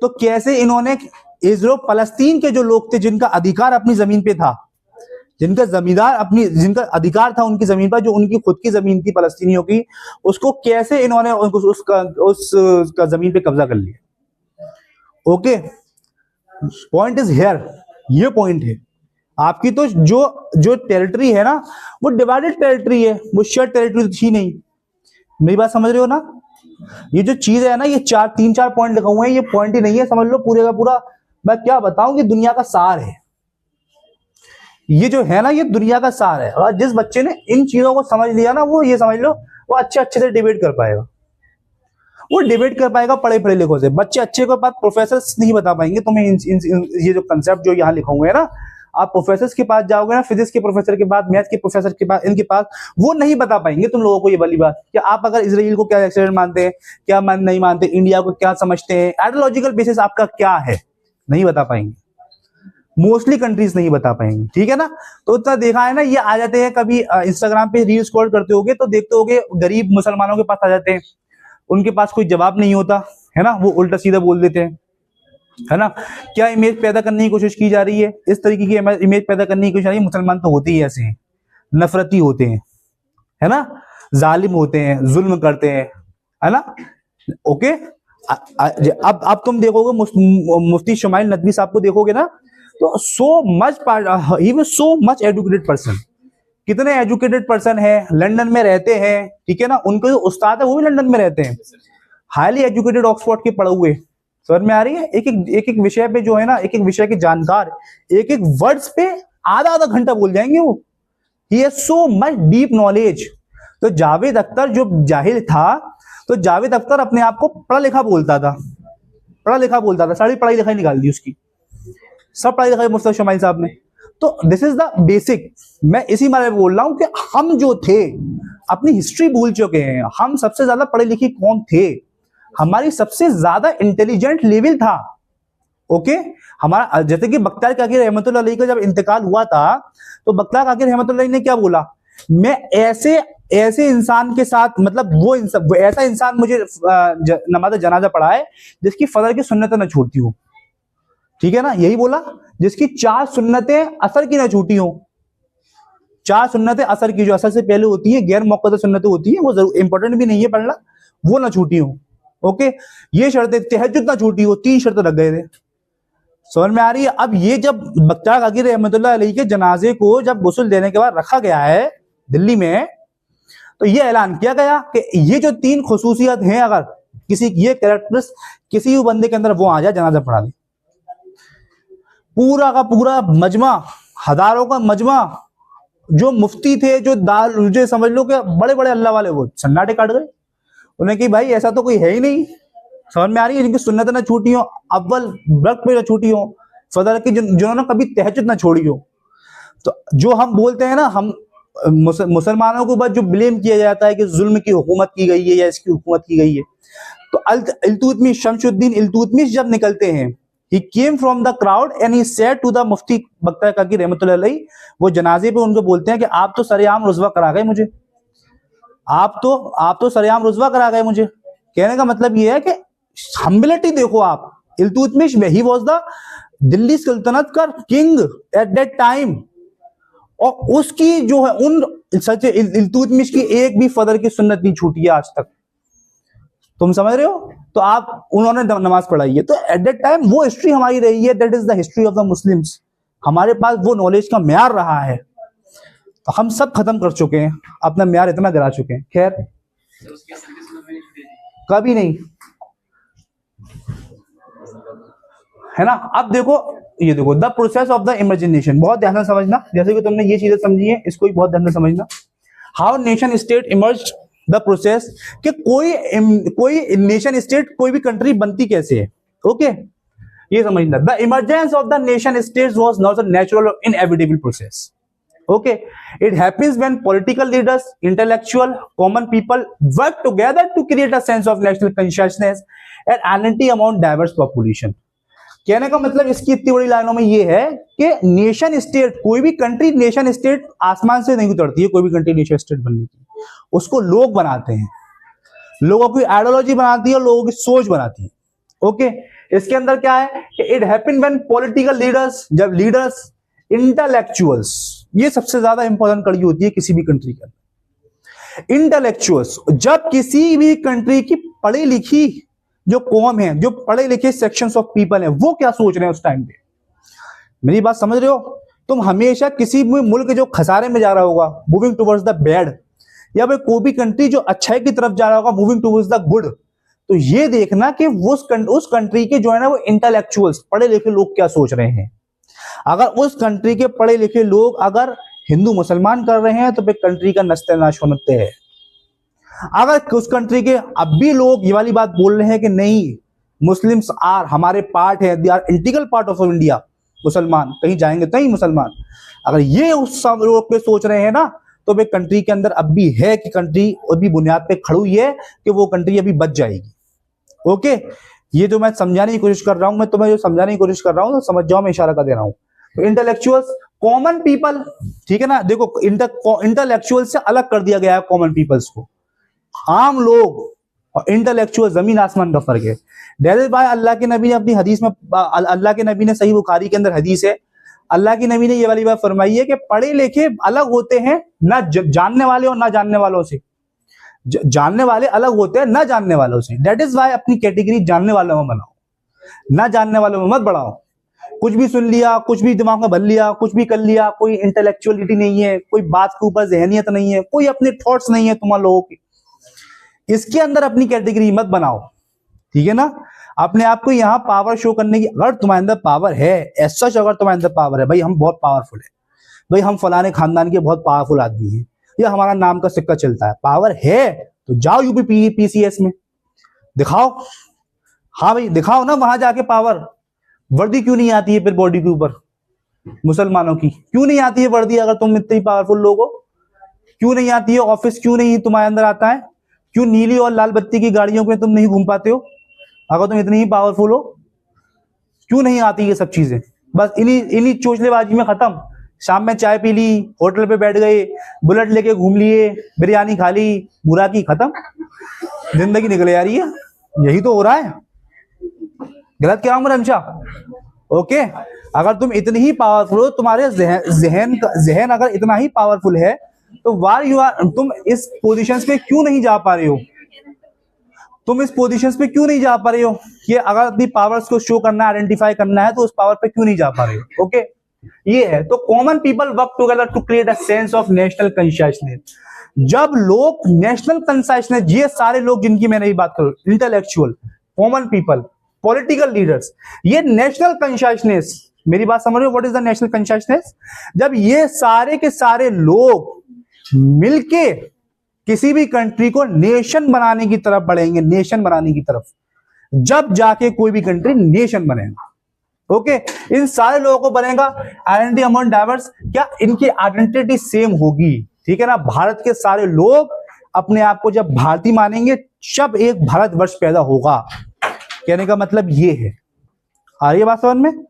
Speaker 1: तो कैसे इन्होंने इजराइल फलस्तीन के जो लोग थे, जिनका अधिकार अपनी जमीन पे था, जिनका अधिकार था उनकी जमीन पर, जो उनकी खुद की जमीन थी फलस्तीनियों की, उसको कैसे इन्होंने उसका जमीन पे कब्जा कर लिया। ओके, पॉइंट इज हियर, ये पॉइंट है आपकी। तो जो टेरिटरी है ना, वो डिवाइडेड टेरिटरी है, वो शेयर टेरिटरी थी नहीं। मेरी बात समझ रहे हो ना? ये जो चीज है ना, ये 3-4 पॉइंट लिखे हुए हैं, ये पॉइंट ही नहीं है, समझ लो पूरे का पूरा। मैं क्या बताऊं कि दुनिया का सार है ये जो है ना, ये दुनिया का सार है। और जिस बच्चे ने इन चीजों को समझ लिया ना, वो ये समझ लो वो अच्छे से डिबेट कर पाएगा, वो डिबेट कर पाएगा पढ़े पढ़े लिखों से। बच्चे अच्छे को बात प्रोफेसर नहीं बता पाएंगे तुम्हें। ये जो कंसेप्ट जो यहाँ लिखे हुए हैं ना, आप प्रोफेसर के पास जाओगे ना, फिजिक्स के प्रोफेसर के पास, मैथ के प्रोफेसर के पास, इनके पास, वो नहीं बता पाएंगे तुम लोगों को ये वाली बात कि आप अगर इजराइल को क्या एक्सीडेंट मानते हैं, क्या नहीं मानते, इंडिया को क्या समझते हैं, आइडियोलॉजिकल बेसिस आपका क्या है, नहीं बता पाएंगे। मोस्टली कंट्रीज नहीं बता पाएंगे। ठीक है ना? तो इतना देखा है ना, ये आ जाते हैं कभी इंस्टाग्राम पे रील स्क्रॉल करते होगे तो देखते होगे, गरीब मुसलमानों के पास आ जाते हैं, उनके पास कोई जवाब नहीं होता है ना, वो उल्टा सीधा बोल देते हैं, है ना। क्या इमेज पैदा करने की कोशिश की जा रही है? इस तरीके की इमेज पैदा करने की कोशिश आ रही है। मुसलमान तो होते ही ऐसे हैं, नफरती होते हैं, है ना, जालिम होते हैं, जुल्म करते हैं, है ना। ओके, अब तुम देखोगे मुफ्ती शुमाइल नदवी साहब को देखोगे ना, तो सो मच एजुकेटेड पर्सन, कितने एजुकेटेड पर्सन है, लंदन में रहते हैं, ठीक है ना, उनको जो उस्ताद है वो भी लंदन में रहते हैं, हाईली एजुकेटेड, ऑक्सफोर्ड के पढ़े हुए। समझ में आ रही है? एक एक विषय पे जो है ना, एक एक विषय के जानकार, एक एक वर्ड्स पे आधा घंटा बोल जाएंगे वो। He has so much deep knowledge. तो जावेद अख्तर जो जाहिल था, तो जावेद अख्तर अपने आप को पढ़ा लिखा बोलता था, सारी पढ़ाई लिखाई निकाल दी उसकी, सब पढ़ाई लिखाई मुफ्ती शुमाइल साहब ने। तो दिस इज द बेसिक। मैं इसी बारे में बोल रहा हूं कि हम जो थे अपनी हिस्ट्री भूल चुके हैं। हम सबसे ज्यादा पढ़े लिखे कौन थे, हमारी सबसे ज्यादा इंटेलिजेंट लेवल था। ओके हमारा जैसे कि बख्तियार काकी रहमतुल्लाह अलैह का जब इंतकाल हुआ था तो बख्तियार काकी रहमतुल्लाह अलैह ने क्या बोला, मैं ऐसे इंसान के साथ, मतलब वो ऐसा इंसान मुझे नमाज जनाजा पढ़ाए जिसकी फजर की सुन्नतें न छूटती हो। ठीक है ना, यही बोला, जिसकी 4 सुन्नतें असर की ना छूटी हो। 4 सुन्नतें असर की, जो असर से पहले होती है, गैर मुक़द्दर सुन्नतें होती है, वो जरूर इंपॉर्टेंट भी नहीं है पढ़ना, वो ना छूटी हो। ओके ये शर्तें, तहज्जुद ना छूटी हो, 3 शर्तें लग गए थे। समझ में आ रही है। अब ये जब बख्तियार काकी रहमतुल्लाह अलैह के जनाजे को जब गुस्ल देने के बाद रखा गया है दिल्ली में, तो ये ऐलान किया गया कि ये जो 3 खुसूसियत हैं, अगर किसी ये कैरेक्टर्स किसी भी बंदे के अंदर वो आ जाए, जनाजा पढ़ा दे। पूरा का पूरा मजमा, हजारों का मजमा, जो मुफ्ती थे, जो समझ लो कि बड़े बड़े अल्लाह वाले, वो सन्नाटे काट गए। उन्हें कि भाई ऐसा तो कोई है ही नहीं। समझ में आ रही है, जिनकी सुन्नतें ना छूटी हो, अव्वल वक्त पे ना छूटी हो, फजर की जिन्होंने कभी तहज्जुद ना छोड़ी हो। तो जो हम बोलते हैं ना, हम मुसलमानों के ऊपर जो ब्लेम किया जाता है कि जुल्म की हुकूमत की गई है या इसकी हुकूमत की गई है, तो इल्तुतमिश, शमशुद्दीन इल्तुतमिश जब निकलते हैं, he came from the crowd and he said to the मुफ्ती बख्तियार काकी रहमतुल्लाह अलैह, वो जनाजे पे उनको बोलते हैं कि आप तो सरेआम रुस्वा करा गए मुझे, आप तो सरेआम रुस्वा करा गए मुझे। कहने का मतलब ये है कि हम्बिलिटी देखो आप। इल्तुतमिश में ही वाज द दिल्ली सल्तनत का किंग एट दैट टाइम, और उसकी जो है उन सच इल्तुतमिश की एक भी फजर की सुन्नत नहीं छूटी है आज तक। तुम समझ रहे हो, तो आप उन्होंने नमाज पढ़ाई है, तो एट दैट टाइम वो हिस्ट्री हमारी रही है। That is the history of the Muslims. हमारे पास वो नॉलेज का म्यार रहा है, तो हम सब खत्म कर चुके हैं, अपना म्यार इतना गिरा चुके हैं। खैर
Speaker 2: तो उसके असर की सुन्नत में नहीं छूटी थी।
Speaker 1: कभी नहीं, है ना। अब देखो, ये देखो the process of the imagination, बहुत ध्यान से समझना। जैसे कि तुमने ये चीजें समझी है, इसको भी बहुत ध्यान से समझना। How nation state emerge, the process, कि कोई नेशन स्टेट, कोई भी कंट्री बनती कैसे है। ओके ये समझना। The emergence of the nation states was not a natural और inevitable process. Okay, it happens when political leaders, intellectual, common people work together to create a sense of national consciousness and unity among diverse population. कहने का मतलब इसकी इतनी बड़ी लाइनों में ये है कि नेशन स्टेट, कोई भी कंट्री नेशन स्टेट आसमान से नहीं उतरती है। कोई भी कंट्री नेशन स्टेट बनने की, उसको लोग बनाते हैं, लोगों की आइडियोलॉजी बनाती है और लोगों की सोच बनाती है। ओके इसके अंदर क्या है कि it happen when political leaders, जब लीडर्स, इंटेलेक्चुअल्स, ये सबसे ज्यादा इंपॉर्टेंट कड़ी होती है किसी भी कंट्री का। इंटेलेक्चुअल्स, जब किसी भी कंट्री की पढ़ी लिखी जो कौम है, जो पढ़े लिखे सेक्शंस ऑफ पीपल है, वो क्या सोच रहे हैं उस टाइम पे। मेरी बात समझ रहे हो। तुम हमेशा किसी भी मुल्क जो खसारे में जा रहा होगा, मूविंग टुवर्ड्स द बैड, या फिर कोई भी कंट्री जो अच्छाई की तरफ जा रहा होगा, मूविंग टुवर्ड्स द गुड, तो ये देखना कि उस कंट्री के जो है ना वो इंटेलेक्चुअल्स, पढ़े लिखे लोग क्या सोच रहे हैं। अगर उस कंट्री के पढ़े लिखे लोग अगर हिंदू मुसलमान कर रहे हैं तो फिर कंट्री का नस्ल-ए-नाश होना तय है। अगर उस कंट्री के अब भी लोग ये वाली बात बोल रहे हैं कि नहीं, मुस्लिम्स आर हमारे पार्ट है, they are integral part of India, मुसलमान कहीं जाएंगे तो ही मुसलमान, अगर ये उस लोग पे सोच रहे हैं ना, तो वे कंट्री के अंदर अब भी है कि कंट्री अभी बुनियाद पे खड़ी हुई है कि वो कंट्री अभी बच जाएगी। ओके ये जो मैं समझाने की कोशिश कर रहा हूं, मैं तुम्हें जो समझाने की कोशिश कर रहा हूं तो समझ जाओ, मैं इशारा कर दे रहा हूं। तो इंटेलेक्चुअल्स, कॉमन पीपल, ठीक है ना। देखो इंटेलेक्चुअल से अलग कर दिया गया है कॉमन पीपल्स को। आम लोग और इंटेलेक्चुअल जमीन आसमान का फर्क है। दैट इज व्हाई अल्लाह के नबी ने अपनी हदीस में, अल्लाह के नबी ने सही बुखारी के अंदर हदीस है, अल्लाह के नबी ने ये वाली बात फरमाई है कि पढ़े लिखे अलग होते हैं ना जानने वाले और ना जानने वालों से। जानने वाले अलग होते हैं ना जानने वालों से। दैट इज व्हाई अपनी कैटेगरी जानने वालों में बनाओ, ना जानने वालों में मत बढ़ाओ। कुछ भी सुन लिया, कुछ भी दिमाग में भर लिया, कुछ भी कर लिया, कोई इंटेलेक्चुअलिटी नहीं है, कोई बात के ऊपर जहनियत नहीं है, कोई अपने थॉट्स नहीं है तुम्हारे लोगों की, इसके अंदर अपनी कैटेगरी मत बनाओ, ठीक है ना। अपने आप को यहाँ पावर शो करने की, अगर तुम्हारे अंदर पावर है, ऐसा अगर तुम्हारे अंदर पावर है, भाई हम बहुत पावरफुल है, भाई हम फलाने खानदान के बहुत पावरफुल आदमी हैं, या हमारा नाम का सिक्का चलता है, पावर है तो जाओ यूपी पीसीएस में दिखाओ। हाँ भाई दिखाओ ना, वहां जाके पावर। वर्दी क्यों नहीं आती है फिर बॉडी के ऊपर, मुसलमानों की? क्यों नहीं आती है वर्दी अगर तुम इतनी पावरफुल लोग हो? क्यों नहीं आती है? ऑफिस क्यों नहीं तुम्हारे अंदर आता है? क्यों नीली और लाल बत्ती की गाड़ियों में तुम नहीं घूम पाते हो अगर तुम इतनी ही पावरफुल हो? क्यों नहीं आती ये सब चीजें? बस इन्हीं इन्हीं चोचलेबाजी में खत्म। शाम में चाय पी ली, होटल पे बैठ गए, बुलेट लेके घूम लिए, बिरयानी खा ली, बुरा की खत्म, जिंदगी निकल जा रही है। यही तो हो रहा है। गलत कह रहा हूं मैं रंशा? ओके, अगर तुम इतनी ही पावरफुल हो, तुम्हारे जहन अगर इतना ही पावरफुल है, तो वाई यू आर, तुम इस पोजीशंस पे क्यों नहीं जा पा रहे हो? तुम इस पोजीशंस पे क्यों नहीं जा पा रहे हो कि अगर अपनी पावर्स को शो करना है, आइडेंटिफाई करना है, तो उस पावर पे क्यों नहीं जा पा रहे हो? ओके, ये है। तो common people work together to create a sense of national consciousness. जब लोग नेशनल कॉन्शियसनेस, ये सारे लोग जिनकी मैं नहीं बात करूं, intellectual, common people, political leaders, ये नेशनल कॉन्शियसनेस, मेरी बात समझ रहे हो? What is the national consciousness? जब ये सारे के सारे लोग मिलके किसी भी कंट्री को नेशन बनाने की तरफ बढ़ेंगे, नेशन बनाने की तरफ, जब जाके कोई भी कंट्री नेशन बनेगा। ओके, इन सारे लोगों को बनेगा आइडेंटिटी अमंग डाइवर्स, क्या इनकी आइडेंटिटी सेम होगी? ठीक है ना? भारत के सारे लोग अपने आप को जब भारतीय मानेंगे, जब एक भारतवर्ष पैदा होगा। कहने का मतलब ये है। आ रही है बात समझ में?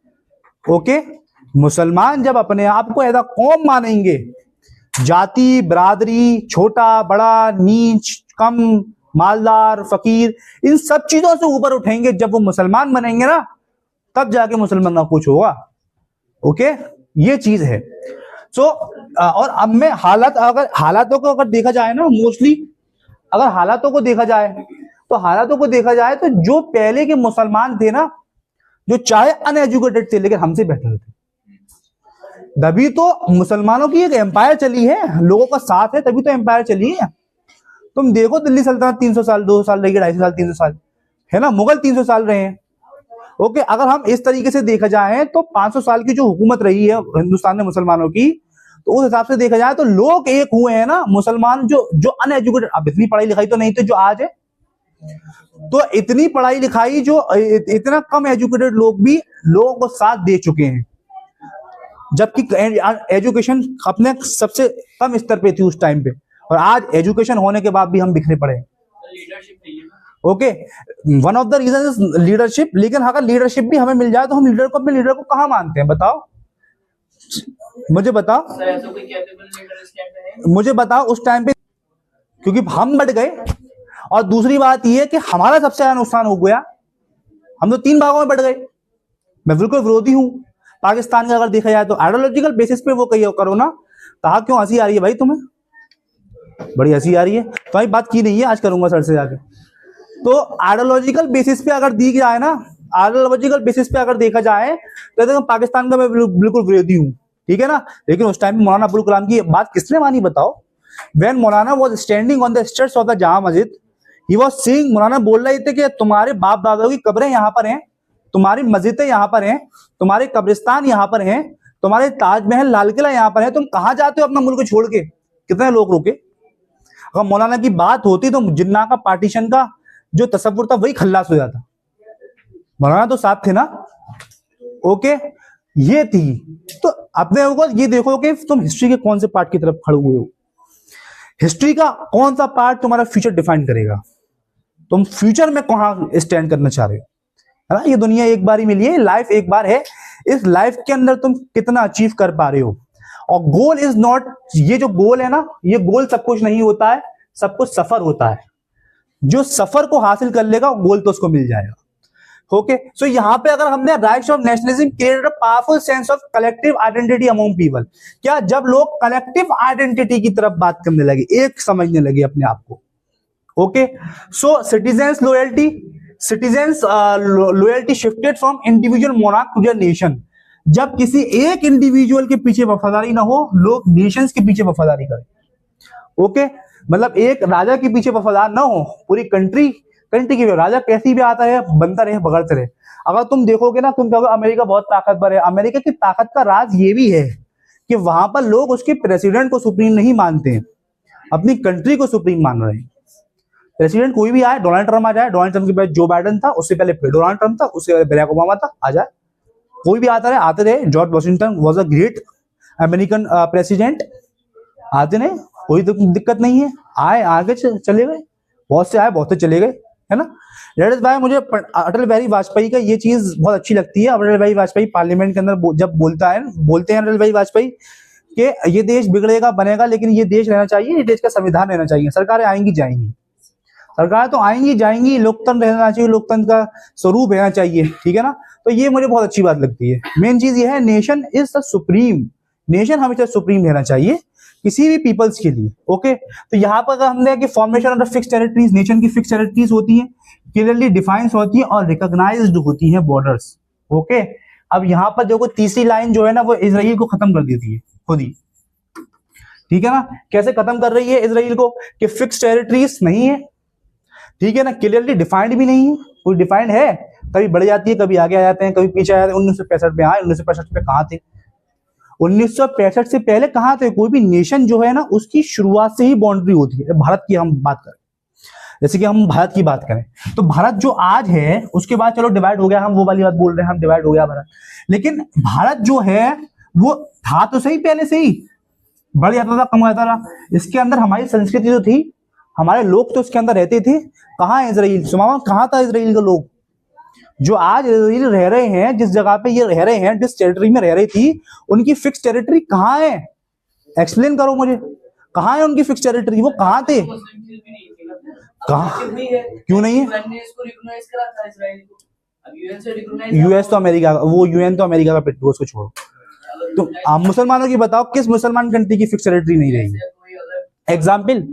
Speaker 1: ओके, मुसलमान जब अपने आप को एज अ कौम मानेंगे, जाति, बरादरी, छोटा, बड़ा, नीच, कम, मालदार, फकीर, इन सब चीजों से ऊपर उठेंगे, जब वो मुसलमान बनेंगे ना, तब जाके मुसलमान का कुछ होगा। ओके, ये चीज है। सो और अब में हालातों को अगर देखा जाए ना, मोस्टली अगर हालातों को देखा जाए, तो जो पहले के मुसलमान थे ना, जो चाहे अनएजुकेटेड थे लेकिन हमसे बेहतर थे, तभी तो मुसलमानों की एक एम्पायर चली है, लोगों का साथ है, तभी तो एम्पायर चली है। तुम देखो दिल्ली सल्तनत 300 साल, 200 साल रही है, 250 साल, 300 साल है ना, मुगल 300 साल रहे हैं। ओके, अगर हम इस तरीके से देखा जाए तो 500 साल की जो हुकूमत रही है हिंदुस्तान में मुसलमानों की, तो उस हिसाब से देखा जाए तो लोग एक हुए हैं ना, मुसलमान जो अनएजुकेटेड, अब इतनी पढ़ाई लिखाई तो नहीं थे जो आज है, तो इतनी पढ़ाई लिखाई जो इतना कम एजुकेटेड लोग भी लोगों को साथ दे चुके हैं, जबकि एजुकेशन अपने सबसे कम स्तर पे थी उस टाइम पे, और आज एजुकेशन होने के बाद भी हम बिखरे पड़े हैं।
Speaker 4: लीडरशिप नहीं है।
Speaker 1: Okay, one of the reason is leadership. लेकिन अगर लीडरशिप भी हमें मिल जाए तो हम अपने लीडर को कहाँ मानते हैं? बताओ, मुझे बताओ,
Speaker 4: सर ऐसा कोई कैपेबल लीडर इस टाइम पे है?
Speaker 1: मुझे बताओ उस टाइम पे, क्योंकि हम बढ़ गए। और दूसरी बात यह है कि हमारा सबसे ज्यादा नुकसान हो गया, हम तो 3 भागों में बढ़ गए। मैं बिल्कुल विरोधी हूं पाकिस्तान का, अगर देखा जाए तो आइडियोलॉजिकल बेसिस पे वो करो ना। कहा क्यों हंसी आ रही है भाई तुम्हें? बड़ी हंसी आ रही है। तो बात की नहीं है, आज करूंगा सर से जाके। तो आइडियोलॉजिकल बेसिस पे अगर दी जाए ना, आइडियोलॉजिकल बेसिस पे अगर देखा जाए तो देखो पाकिस्तान का मैं बिल्कुल विरोधी हूँ, ठीक है ना। लेकिन उस टाइम मौलाना अबुल कलाम की बात किसने मानी बताओ? When Maulana was standing on the steps of the Jama Masjid, he was saying, मौलाना बोल रहे थे कि तुम्हारे बाप दादाओं की कब्रें यहाँ पर हैं, तुम्हारी मस्जिदें यहाँ पर हैं, तुम्हारे कब्रिस्तान यहाँ पर हैं, तुम्हारे ताजमहल, लाल किला यहाँ पर है, तुम कहाँ जाते हो अपना मुल्क छोड़ के? कितने लोग रोके? अगर मौलाना की बात होती तो जिन्ना का पार्टीशन का जो तस्वुर था वही खल्लास हो जाता। मौलाना तो साथ थे ना। ओके, ये थी। तो अपने ऊपर ये देखो कि तुम हिस्ट्री के कौन से पार्ट की तरफ खड़े हुए हो, हिस्ट्री का कौन सा पार्ट तुम्हारा फ्यूचर डिफाइन करेगा, तुम फ्यूचर में कहां स्टैंड करना चाह रहे हो, है ना। ये दुनिया एक बार ही मिली है, लाइफ एक बार है, इस लाइफ के अंदर तुम कितना अचीव कर पा रहे हो। और गोल इज नॉट, ये जो गोल है ना, ये गोल सब कुछ नहीं होता है, सब कुछ सफर होता है। जो सफर को हासिल कर लेगा गोल तो उसको मिल जाएगा। ओके, सो यहां पे अगर हमने rights of nationalism created a powerful sense of collective identity among people, क्या जब लोग कलेक्टिव आइडेंटिटी की तरफ बात करने लगे, एक समझने लगे अपने आप को। Okay, so citizens loyalty shifted from individual monarch to their nation. जब किसी एक इंडिविजुअल के पीछे वफादारी ना हो, लोग नेशंस के पीछे वफादारी करें। ओके, मतलब एक राजा के पीछे वफादार ना हो, पूरी कंट्री की राजा कैसी भी आता है, बनता रहे, बगड़ते रहे। अगर तुम देखोगे ना, तुम कहोगे अमेरिका बहुत ताकतवर है। अमेरिका की ताकत का राज ये भी है कि वहां पर लोग उसके प्रेसिडेंट को सुप्रीम नहीं मानते हैं, अपनी कंट्री को सुप्रीम मान रहे हैं। प्रेसिडेंट कोई भी आए, डोनाल्ड ट्रम्प आ जाए, डोनाल्ड ट्रम्प के बाद जो बाइडेन था, उससे पहले फिर डोनाल्ड ट्रम्प था, उससे पहले बराक ओबामा था, आ जाए, कोई भी आता रहे, आते रहे। George Washington was a great American president, आते रहे, कोई दिक्कत नहीं है। आए, आगे चले गए, बहुत से आए, बहुत से चले गए, है ना। दैट इज व्हाई मुझे अटल बिहारी वाजपेयी का ये चीज बहुत अच्छी लगती है। अटल बिहारी वाजपेयी पार्लियामेंट के अंदर जब बोलते हैं अटल बिहारी वाजपेयी कि ये देश बिगड़ेगा बनेगा, लेकिन ये देश रहना चाहिए, ये देश का संविधान रहना चाहिए। सरकारें आएंगी जाएंगी, सरकार तो आएंगी जाएंगी, लोकतंत्र रहना चाहिए, लोकतंत्र का स्वरूप रहना चाहिए, ठीक है ना। तो ये मुझे बहुत अच्छी बात लगती है। मेन चीज ये है, nation is the supreme, nation हमेशा सुप्रीम रहना चाहिए किसी भी पीपल्स के लिए। ओके, तो यहाँ पर हमने कि formation of the fix territories, nation की फिक्स टेरिटरीज होती हैं, क्लियरली डिफाइंड होती है और रिकॉग्नाइज्ड होती है बॉर्डर्स। ओके, अब यहाँ पर जो तीसरी लाइन जो है ना, वो इजराइल को खत्म कर देती है खुद ही, ठीक है ना। कैसे खत्म कर रही है इजराइल को, कि फिक्स टेरिटरीज नहीं है, ठीक है ना, क्लियरली डिफाइंड भी नहीं है, कोई डिफाइंड है, कभी बढ़ जाती है, कभी आगे आ जाते हैं, कभी पीछे आ जाते हैं। 1965 में आए, 1965 में कहाँ थे, 1965 से पहले कहाँ थे। कोई भी नेशन जो है ना, उसकी शुरुआत से ही बाउंड्री होती है। भारत की हम बात करें, जैसे कि हम भारत की बात करें, तो भारत जो आज है, उसके बाद चलो डिवाइड हो गया, हम वो वाली बात बोल रहे हैं, हम डिवाइड हो गया भारत, लेकिन भारत जो है वो था तो सही, पहले से ही बढ़ जाता था, कम जाता था। इसके अंदर हमारी संस्कृति जो थी, हमारे लोग तो इसके अंदर रहते थे। कहाँ है इजराइल, सुमामा कहाँ था इजराइल के लोग? जो आज इजराइल रह रहे हैं, जिस जगह पे ये रह रहे हैं, जिस टेरिटरी में रह रही थी, उनकी फिक्स टेरिटरी कहाँ है? एक्सप्लेन करो मुझे, कहाँ है उनकी फिक्स टेरिटरी, वो कहाँ थे? कहाँ, क्यों नहीं है? यूएस तो अमेरिका, वो यूएन तो अमेरिका का पिट्ठू, उसको छोड़ो। तो आप मुसलमानों की बताओ, किस मुसलमान कंट्री की फिक्स टेरिटरी नहीं रहेगी? एग्जाम्पल,
Speaker 4: कोई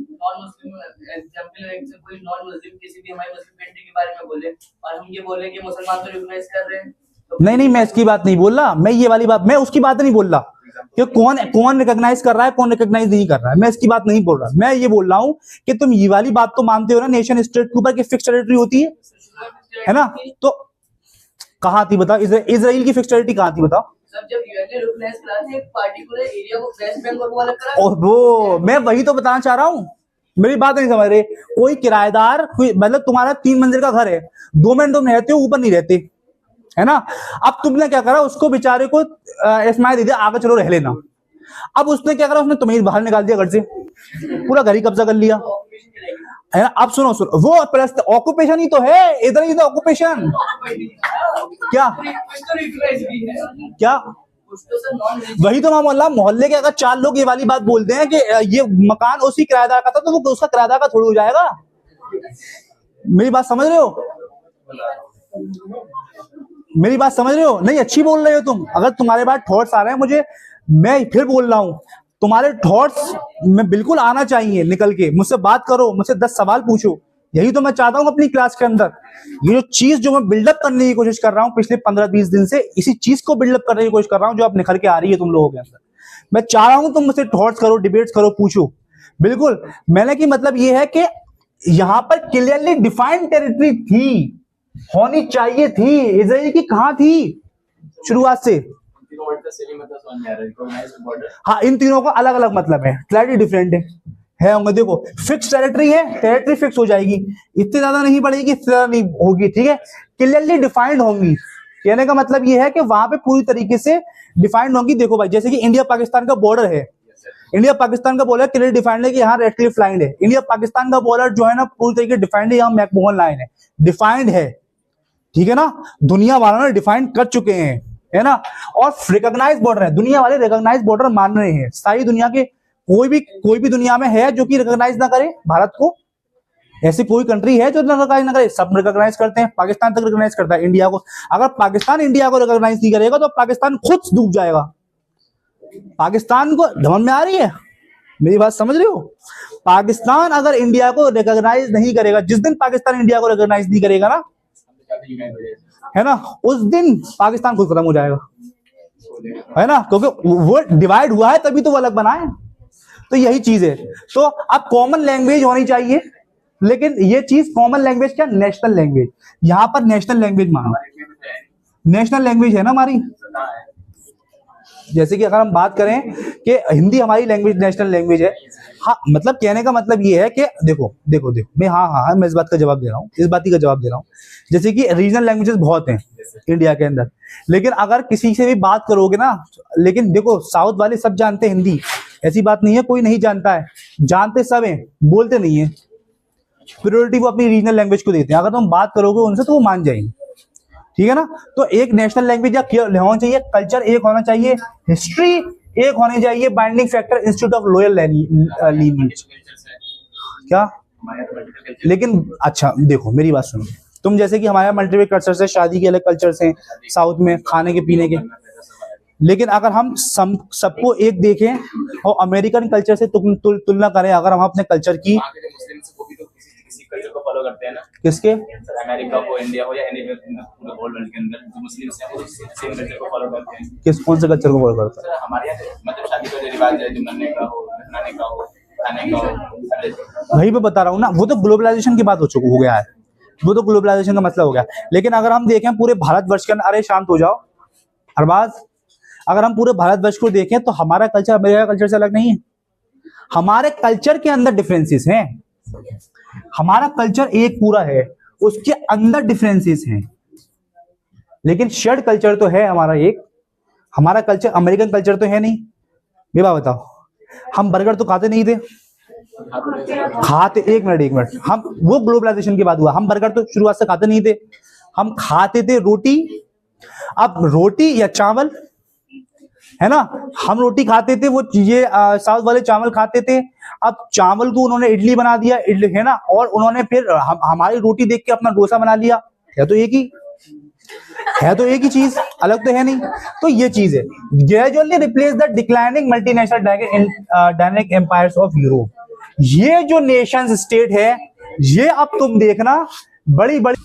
Speaker 4: नॉन मुस्लिम किसी भी हमारी मुस्लिम कंट्री के बारे में बोले और हम ये बोले कि मुसलमान तो रिकॉग्नाइज कर रहे हैं, तो
Speaker 1: नहीं, मैं इसकी बात नहीं बोल रहा, मैं ये वाली बात, मैं उसकी बात नहीं बोल रहा कि कौन रिकॉग्नाइज कर रहा है, कौन रिकॉग्नाइज नहीं कर रहा है, मैं इसकी बात नहीं बोल रहा। मैं ये बोल रहा हूँ कि तुम ये वाली बात तो मानते हो ना, नेशन स्टेट के ऊपर की फिक्स टेरिटरी होती है ना। तो कहाँ थी बताओ, इजराइल की फिक्स टेरिटरी कहाँ थी बताओ?
Speaker 4: सब जब यूएन ने रिकॉग्नाइज करा था एक पार्टिकुलर एरिया को, वेस्ट बंगाल को अलग करा।
Speaker 1: और वो मैं वही तो बताना चाह रहा हूँ, मेरी बात नहीं समझ रहे। कोई किराएदार, मतलब तुम्हारा 3 मंजिल का घर है, 2 में तुम रहते हो, ऊपर नहीं रहते, है ना। अब तुमने क्या करा, उसको बेचारे को एसमाई दे दिया, आगे चलो रह लेना। अब उसने क्या करा, उसने तुम्हें बाहर निकाल दिया घर से, पूरा घर ही कब्जा कर लिया, है ना। अब सुनो, वो प्लस ऑक्यूपेशन ही तो है, इधर ही तो ऑक्यूपेशन। क्या क्या वही तो मैं बोल रहा, मोहल्ले के अगर 4 लोग ये वाली बात बोलते हैं कि ये मकान उसी किराएदार का था, तो वो उसका किराएदार का थोड़ी हो जाएगा। मेरी बात समझ रहे हो, मेरी बात समझ रहे हो? नहीं, अच्छी बोल रहे हो तुम। अगर तुम्हारे पास थॉट्स आ रहे हैं, मुझे, मैं फिर बोल रहा हूं, तुम्हारे थॉट्स में बिल्कुल आना चाहिए, निकल के मुझसे बात करो, मुझसे 10 सवाल पूछो। यही तो मैं चाहता हूं अपनी क्लास के अंदर। ये जो चीज जो मैं बिल्डअप करने की कोशिश कर रहा हूं पिछले 15-20 दिन से, इसी चीज को बिल्डअप करने की कोशिश कर रहा हूं, जो अब निखर के आ रही है तुम लोगों के अंदर। मैं चाह रहा हूं तुम मुझसे थॉट्स करो, डिबेट्स करो, पूछो। बिल्कुल, मैंने की मतलब ये है कि यहां पर क्लियरली डिफाइंड टेरिटरी थी, होनी चाहिए थी। इजराइल की कहां थी शुरुआत से? हाँ, इन तीनों का अलग अलग मतलब है, स्लाइटली डिफरेंट है होंगे। देखो, फिक्स टेरिटरी है, टेरिटरी फिक्स हो जाएगी, इतनी ज्यादा नहीं बढ़ेगी, इतनी ज्यादा नहीं होगी, ठीक है। क्लियरली डिफाइंड होंगी, कहने का मतलब ये है कि वहां पे पूरी तरीके से डिफाइंड होंगी। देखो भाई, जैसे कि इंडिया पाकिस्तान का बॉर्डर है, इंडिया पाकिस्तान का बॉर्डर क्लियर डिफाइंड है कि यहाँ रेड क्लिफ लाइन है। इंडिया पाकिस्तान का बॉर्डर जो है ना, पूरी तरीके डिफाइंड है, यहाँ मैकमोहन लाइन है, डिफाइंड है, ठीक है ना। दुनिया वालों ने डिफाइंड कर चुके हैं, है ना। और रिकॉग्नाइज बॉर्डर है, दुनिया वाले रिकॉग्नाइज बॉर्डर मान रहे हैं। सारी दुनिया के कोई भी दुनिया में है जो कि रिकॉग्नाइज ना करे भारत को? ऐसी कोई कंट्री है जो रिकॉग्नाइज ना करे? सब रिकॉग्नाइज करते हैं, पाकिस्तान तक रिकॉग्नाइज करता है इंडिया को। अगर पाकिस्तान इंडिया को रिकॉग्नाइज नहीं करेगा तो पाकिस्तान खुद डूब जाएगा। पाकिस्तान को धमन में आ रही है, मेरी बात समझ रहे हो? पाकिस्तान अगर इंडिया को रिकॉग्नाइज नहीं करेगा, जिस दिन पाकिस्तान इंडिया को रिकॉग्नाइज नहीं करेगा ना, है ना, उस दिन पाकिस्तान खुद खत्म हो जाएगा, है ना। क्योंकि वो डिवाइड हुआ है, तभी तो वो अलग बना है। तो यही चीज है। तो अब कॉमन लैंग्वेज होनी चाहिए, लेकिन ये चीज कॉमन लैंग्वेज क्या, नेशनल लैंग्वेज। यहां पर नेशनल लैंग्वेज मानो, नेशनल लैंग्वेज है ना हमारी। जैसे कि अगर हम बात करें कि हिंदी हमारी लैंग्वेज, नेशनल लैंग्वेज है। हाँ, मतलब कहने का मतलब ये है कि देखो देखो देखो, मैं हाँ मैं इस बात का जवाब दे रहा हूँ, इस बात का जवाब दे रहा हूँ। जैसे कि रीजनल लैंग्वेजेस बहुत हैं, इंडिया के अंदर। लेकिन अगर किसी से भी बात करोगे ना, लेकिन देखो साउथ वाले सब जानते हैं हिंदी, ऐसी बात नहीं है कोई नहीं जानता है, जानते सब हैं, बोलते नहीं है। प्रायोरिटी वो अपनी रीजनल लैंग्वेज को देते हैं। अगर तुम बात करोगे उनसे तो वो मान जाएंगे, ठीक है ना। तो एक नेशनल लैंग्वेज या होना चाहिए, कल्चर एक होना चाहिए, हिस्ट्री एक होनी चाहिए, binding factor institute of loyal lineage. क्या लेकिन अच्छा देखो मेरी बात सुनो, तुम जैसे कि हमारे मल्टीपल कल्चर्स है, शादी के अलग कल्चर्स हैं साउथ में, खाने के पीने के, लेकिन अगर हम सबको एक देखें और अमेरिकन कल्चर से तुलना करें, अगर हम अपने कल्चर की,
Speaker 2: किसी कल्चर को फॉलो करते हैं ना,
Speaker 1: किसके,
Speaker 2: अमेरिका हो, इंडिया हो या पूरे होल वर्ल्ड के अंदर जो मुस्लिम्स हैं वो सेम कल्चर को फॉलो करते हैं।
Speaker 1: किस कौन से कल्चर को फॉलो करता है?
Speaker 2: सर हमारे यहाँ मतलब शादी का जो रिवाज है, जो मरने का हो, नहाने का हो, खाने का हो,
Speaker 1: वही मैं बता रहा हूँ ना, वो तो ग्लोबलाइजेशन की बात हो गया है, वो तो ग्लोबलाइजेशन का मसला हो गया। लेकिन अगर हम देखें पूरे भारतवर्ष के अंदर, अरे शांत हो जाओ अरबाज, अगर हम पूरे भारतवर्ष को देखें तो हमारा कल्चर अमेरिका कल्चर से अलग नहीं है। हमारे कल्चर के अंदर डिफरेंसेस हैं, हमारा कल्चर एक पूरा है, उसके अंदर डिफरेंसेस हैं, लेकिन शेयर्ड कल्चर तो है हमारा एक। हमारा कल्चर अमेरिकन कल्चर तो है नहीं। बेबा बताओ, हम बर्गर तो खाते नहीं थे, खाते, एक मिनट, हम वो ग्लोबलाइजेशन के बाद हुआ, हम बर्गर तो शुरुआत से खाते नहीं थे, हम खाते थे रोटी। अब रोटी या चावल है ना, हम रोटी खाते थे, वो चीजें साउथ वाले चावल खाते थे। अब चावल को उन्होंने इडली बना दिया, इडली है ना, और उन्होंने फिर हमारी रोटी देख के अपना डोसा बना लिया। है तो एक ही चीज, अलग तो है नहीं। तो ये चीज है, gradually replace the declining multinational dynamic empires of Europe. ये जो नेशन स्टेट है, ये अब तुम देखना बड़ी बड़ी